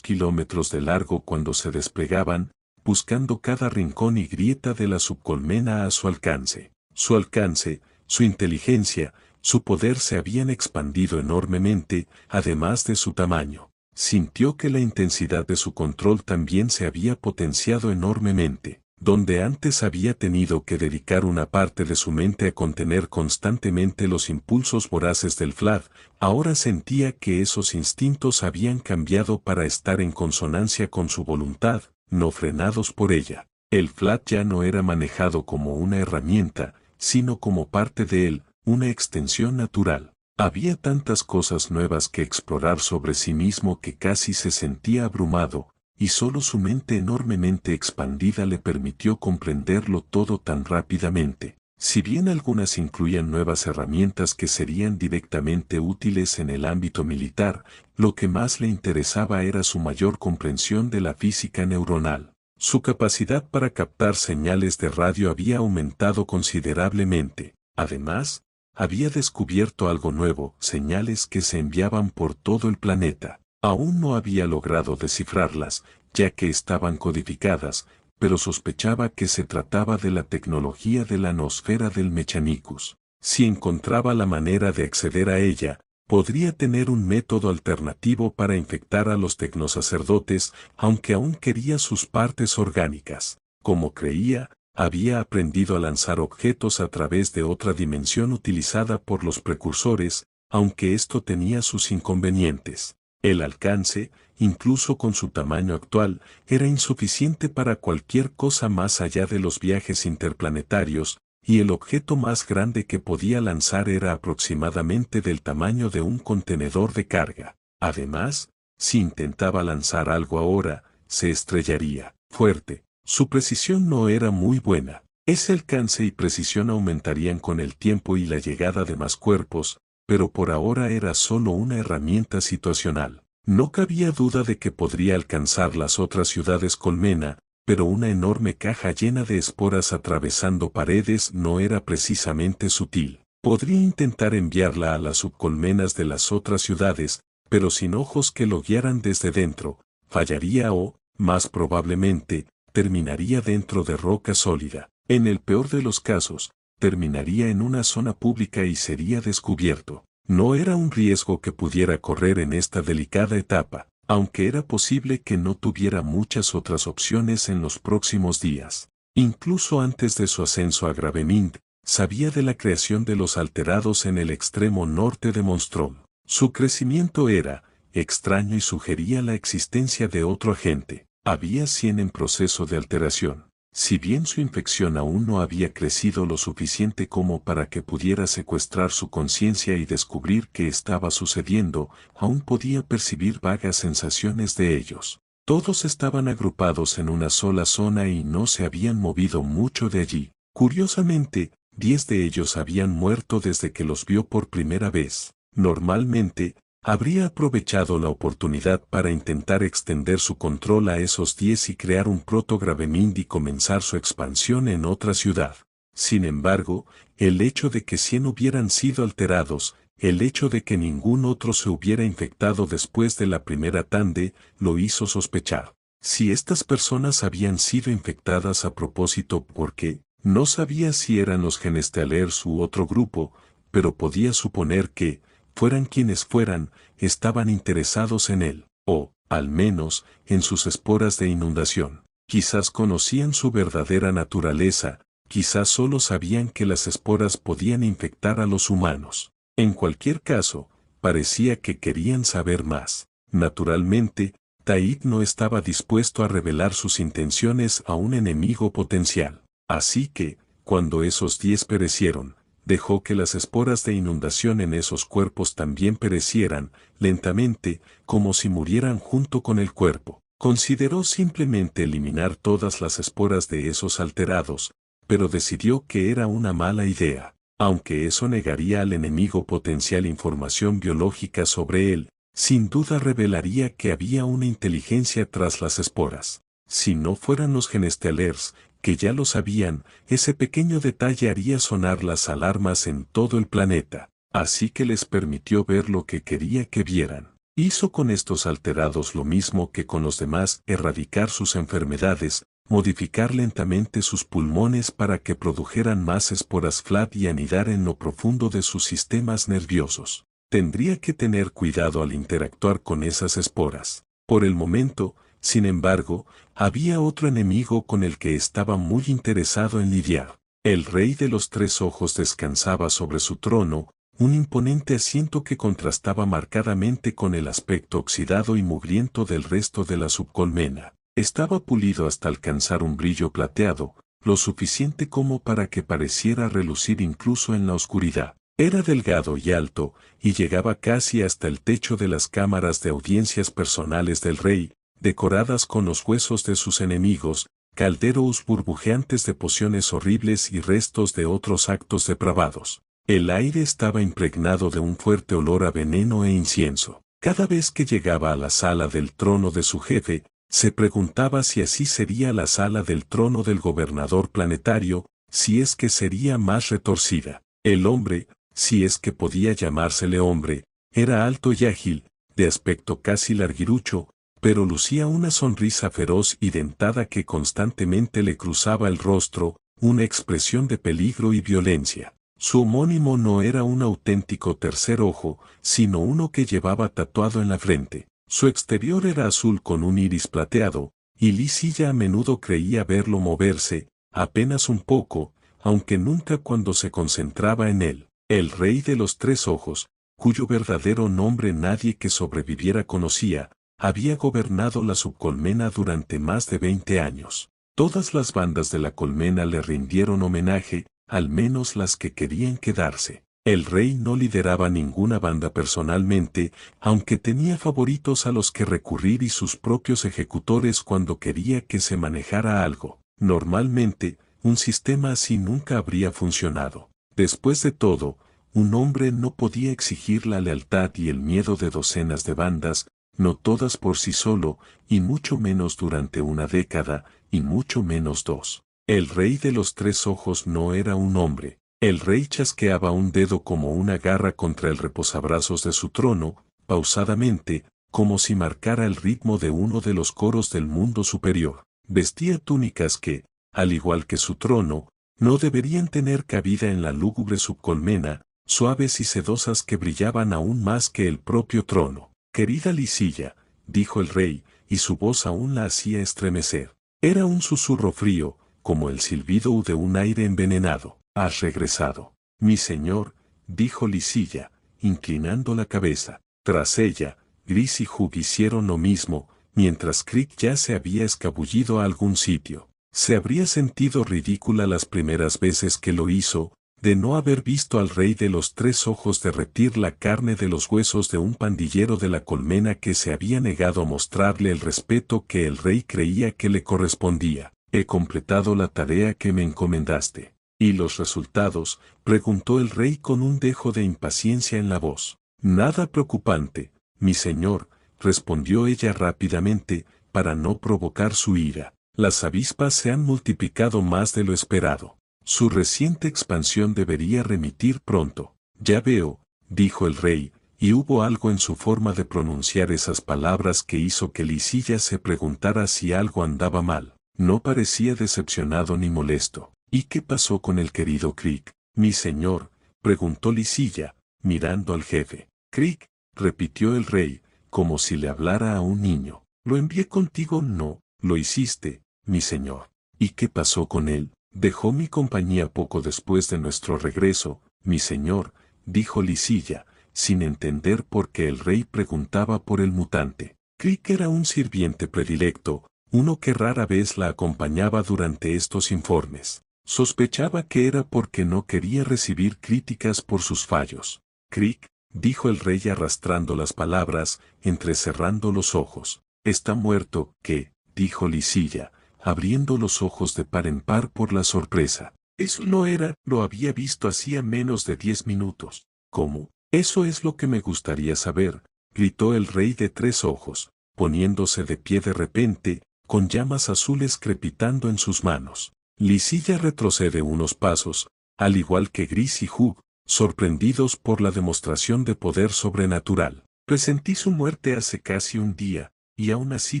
kilómetros de largo cuando se desplegaban, buscando cada rincón y grieta de la subcolmena a su alcance. Su inteligencia, su poder se habían expandido enormemente, además de su tamaño. Sintió que la intensidad de su control también se había potenciado enormemente. Donde antes había tenido que dedicar una parte de su mente a contener constantemente los impulsos voraces del Vlad, ahora sentía que esos instintos habían cambiado para estar en consonancia con su voluntad, no frenados por ella. El Vlad ya no era manejado como una herramienta, sino como parte de él, una extensión natural. Había tantas cosas nuevas que explorar sobre sí mismo que casi se sentía abrumado, y solo su mente enormemente expandida le permitió comprenderlo todo tan rápidamente. Si bien algunas incluían nuevas herramientas que serían directamente útiles en el ámbito militar, lo que más le interesaba era su mayor comprensión de la física neuronal. Su capacidad para captar señales de radio había aumentado considerablemente. Además, había descubierto algo nuevo, señales que se enviaban por todo el planeta. Aún no había logrado descifrarlas, ya que estaban codificadas, pero sospechaba que se trataba de la tecnología de la nosfera del Mechanicus. Si encontraba la manera de acceder a ella, podría tener un método alternativo para infectar a los tecnosacerdotes, aunque aún quería sus partes orgánicas. Como creía, había aprendido a lanzar objetos a través de otra dimensión utilizada por los precursores, aunque esto tenía sus inconvenientes. El alcance, incluso con su tamaño actual, era insuficiente para cualquier cosa más allá de los viajes interplanetarios, y el objeto más grande que podía lanzar era aproximadamente del tamaño de un contenedor de carga. Además, si intentaba lanzar algo ahora, se estrellaría fuerte. Su precisión no era muy buena. Ese alcance y precisión aumentarían con el tiempo y la llegada de más cuerpos, pero por ahora era solo una herramienta situacional. No cabía duda de que podría alcanzar las otras ciudades colmena, pero una enorme caja llena de esporas atravesando paredes no era precisamente sutil. Podría intentar enviarla a las subcolmenas de las otras ciudades, pero sin ojos que lo guiaran desde dentro, fallaría o, más probablemente, terminaría dentro de roca sólida. En el peor de los casos, terminaría en una zona pública y sería descubierto. No era un riesgo que pudiera correr en esta delicada etapa, aunque era posible que no tuviera muchas otras opciones en los próximos días. Incluso antes de su ascenso a Gravemind, sabía de la creación de los alterados en el extremo norte de Monstrom. Su crecimiento era extraño y sugería la existencia de otro agente. Había 100 en proceso de alteración. Si bien su infección aún no había crecido lo suficiente como para que pudiera secuestrar su conciencia y descubrir qué estaba sucediendo, aún podía percibir vagas sensaciones de ellos. Todos estaban agrupados en una sola zona y no se habían movido mucho de allí. Curiosamente, 10 de ellos habían muerto desde que los vio por primera vez. Normalmente, habría aprovechado la oportunidad para intentar extender su control a esos 10 y crear un proto-Gravemind y comenzar su expansión en otra ciudad. Sin embargo, el hecho de que 100 hubieran sido alterados, el hecho de que ningún otro se hubiera infectado después de la primera tanda, lo hizo sospechar. Si estas personas habían sido infectadas a propósito porque, no sabía si eran los Genestalers u otro grupo, pero podía suponer que, fueran quienes fueran, estaban interesados en él. O, al menos en sus esporas de inundación. Quizás conocían su verdadera naturaleza, quizás solo sabían que las esporas podían infectar a los humanos. En cualquier caso, parecía que querían saber más. Naturalmente, Taib no estaba dispuesto a revelar sus intenciones a un enemigo potencial. Así que, cuando esos 10 perecieron, dejó que las esporas de inundación en esos cuerpos también perecieran, lentamente, como si murieran junto con el cuerpo. Consideró simplemente eliminar todas las esporas de esos alterados, pero decidió que era una mala idea. Aunque eso negaría al enemigo potencial información biológica sobre él, sin duda revelaría que había una inteligencia tras las esporas. Si no fueran los Genestalers, que ya lo sabían, ese pequeño detalle haría sonar las alarmas en todo el planeta. Así que les permitió ver lo que quería que vieran. Hizo con estos alterados lo mismo que con los demás: erradicar sus enfermedades, modificar lentamente sus pulmones para que produjeran más esporas FLAD y anidar en lo profundo de sus sistemas nerviosos. Tendría que tener cuidado al interactuar con esas esporas. Por el momento, sin embargo, había otro enemigo con el que estaba muy interesado en lidiar. El rey de los 3 ojos descansaba sobre su trono, un imponente asiento que contrastaba marcadamente con el aspecto oxidado y mugriento del resto de la subcolmena. Estaba pulido hasta alcanzar un brillo plateado, lo suficiente como para que pareciera relucir incluso en la oscuridad. Era delgado y alto, y llegaba casi hasta el techo de las cámaras de audiencias personales del rey, decoradas con los huesos de sus enemigos, calderos burbujeantes de pociones horribles y restos de otros actos depravados. El aire estaba impregnado de un fuerte olor a veneno e incienso. Cada vez que llegaba a la sala del trono de su jefe, se preguntaba si así sería la sala del trono del gobernador planetario, si es que sería más retorcida. El hombre, si es que podía llamársele hombre, era alto y ágil, de aspecto casi larguirucho, pero lucía una sonrisa feroz y dentada que constantemente le cruzaba el rostro, una expresión de peligro y violencia. Su homónimo no era un auténtico tercer ojo, sino uno que llevaba tatuado en la frente. Su exterior era azul con un iris plateado, y Lisilla a menudo creía verlo moverse, apenas un poco, aunque nunca cuando se concentraba en él. El rey de los 3 ojos, cuyo verdadero nombre nadie que sobreviviera conocía, había gobernado la subcolmena durante más de 20 años. Todas las bandas de la colmena le rindieron homenaje, al menos las que querían quedarse. El rey no lideraba ninguna banda personalmente, aunque tenía favoritos a los que recurrir y sus propios ejecutores cuando quería que se manejara algo. Normalmente, un sistema así nunca habría funcionado. Después de todo, un hombre no podía exigir la lealtad y el miedo de docenas de bandas, no todas por sí solo, y mucho menos durante una década, y mucho menos 2. El rey de los 3 ojos no era un hombre. El rey chasqueaba un dedo como una garra contra el reposabrazos de su trono, pausadamente, como si marcara el ritmo de uno de los coros del mundo superior. Vestía túnicas que, al igual que su trono, no deberían tener cabida en la lúgubre subcolmena, suaves y sedosas que brillaban aún más que el propio trono. «Querida Lisilla», dijo el rey, y su voz aún la hacía estremecer. Era un susurro frío, como el silbido de un aire envenenado. «Has regresado». «Mi señor», dijo Lisilla, inclinando la cabeza. Tras ella, Gris y Hug hicieron lo mismo, mientras Crick ya se había escabullido a algún sitio. Se habría sentido ridícula las primeras veces que lo hizo, de no haber visto al rey de los 3 ojos derretir la carne de los huesos de un pandillero de la colmena que se había negado a mostrarle el respeto que el rey creía que le correspondía. «He completado la tarea que me encomendaste». «¿Y los resultados?», preguntó el rey con un dejo de impaciencia en la voz. «Nada preocupante, mi señor», respondió ella rápidamente, para no provocar su ira. «Las avispas se han multiplicado más de lo esperado. Su reciente expansión debería remitir pronto». «Ya veo», dijo el rey, y hubo algo en su forma de pronunciar esas palabras que hizo que Lisilla se preguntara si algo andaba mal. No parecía decepcionado ni molesto. «¿Y qué pasó con el querido Crick?» «Mi señor», preguntó Lisilla, mirando al jefe. «Crick», repitió el rey, como si le hablara a un niño. Lo envié contigo, no, lo hiciste, mi señor. ¿Y qué pasó con él? Dejó mi compañía poco después de nuestro regreso, mi señor, dijo Lisilla, sin entender por qué el rey preguntaba por el mutante. Creí que era un sirviente predilecto, uno que rara vez la acompañaba durante estos informes. Sospechaba que era porque no quería recibir críticas por sus fallos. Crick, dijo el rey arrastrando las palabras, entrecerrando los ojos. Está muerto, ¿qué? Dijo Lisilla, abriendo los ojos de par en par por la sorpresa. Eso no era, lo había visto hacía menos de 10 minutos. ¿Cómo? Eso es lo que me gustaría saber, gritó el rey de tres ojos, poniéndose de pie de repente, con llamas azules crepitando en sus manos. Lisilla retrocede unos pasos, al igual que Gris y Hugh, sorprendidos por la demostración de poder sobrenatural. Presentí su muerte hace casi un día, y aún así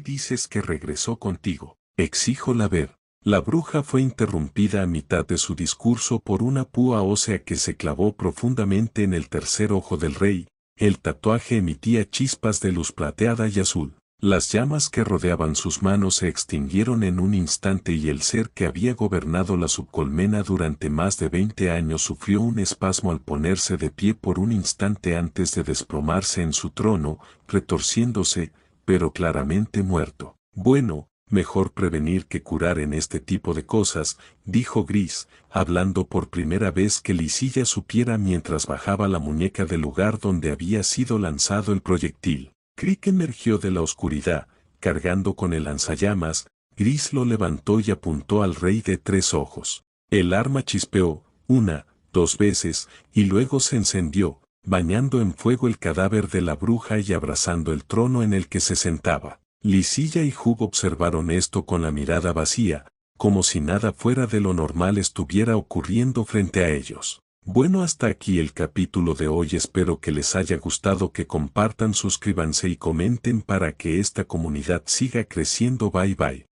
dices que regresó contigo. Exijo la ver. La bruja fue interrumpida a mitad de su discurso por una púa ósea que se clavó profundamente en el tercer ojo del rey. El tatuaje emitía chispas de luz plateada y azul. Las llamas que rodeaban sus manos se extinguieron en un instante y el ser que había gobernado la subcolmena durante más de 20 años sufrió un espasmo al ponerse de pie por un instante antes de desplomarse en su trono, retorciéndose, pero claramente muerto. Bueno, mejor prevenir que curar en este tipo de cosas, dijo Gris, hablando por primera vez que Lisilla supiera mientras bajaba la muñeca del lugar donde había sido lanzado el proyectil. Crick emergió de la oscuridad, cargando con el lanzallamas. Gris lo levantó y apuntó al rey de tres ojos. El arma chispeó, una, dos veces, y luego se encendió, bañando en fuego el cadáver de la bruja y abrazando el trono en el que se sentaba. Lisilla y Hugh observaron esto con la mirada vacía, como si nada fuera de lo normal estuviera ocurriendo frente a ellos. Bueno, hasta aquí el capítulo de hoy, espero que les haya gustado, que compartan, suscríbanse y comenten para que esta comunidad siga creciendo. Bye bye.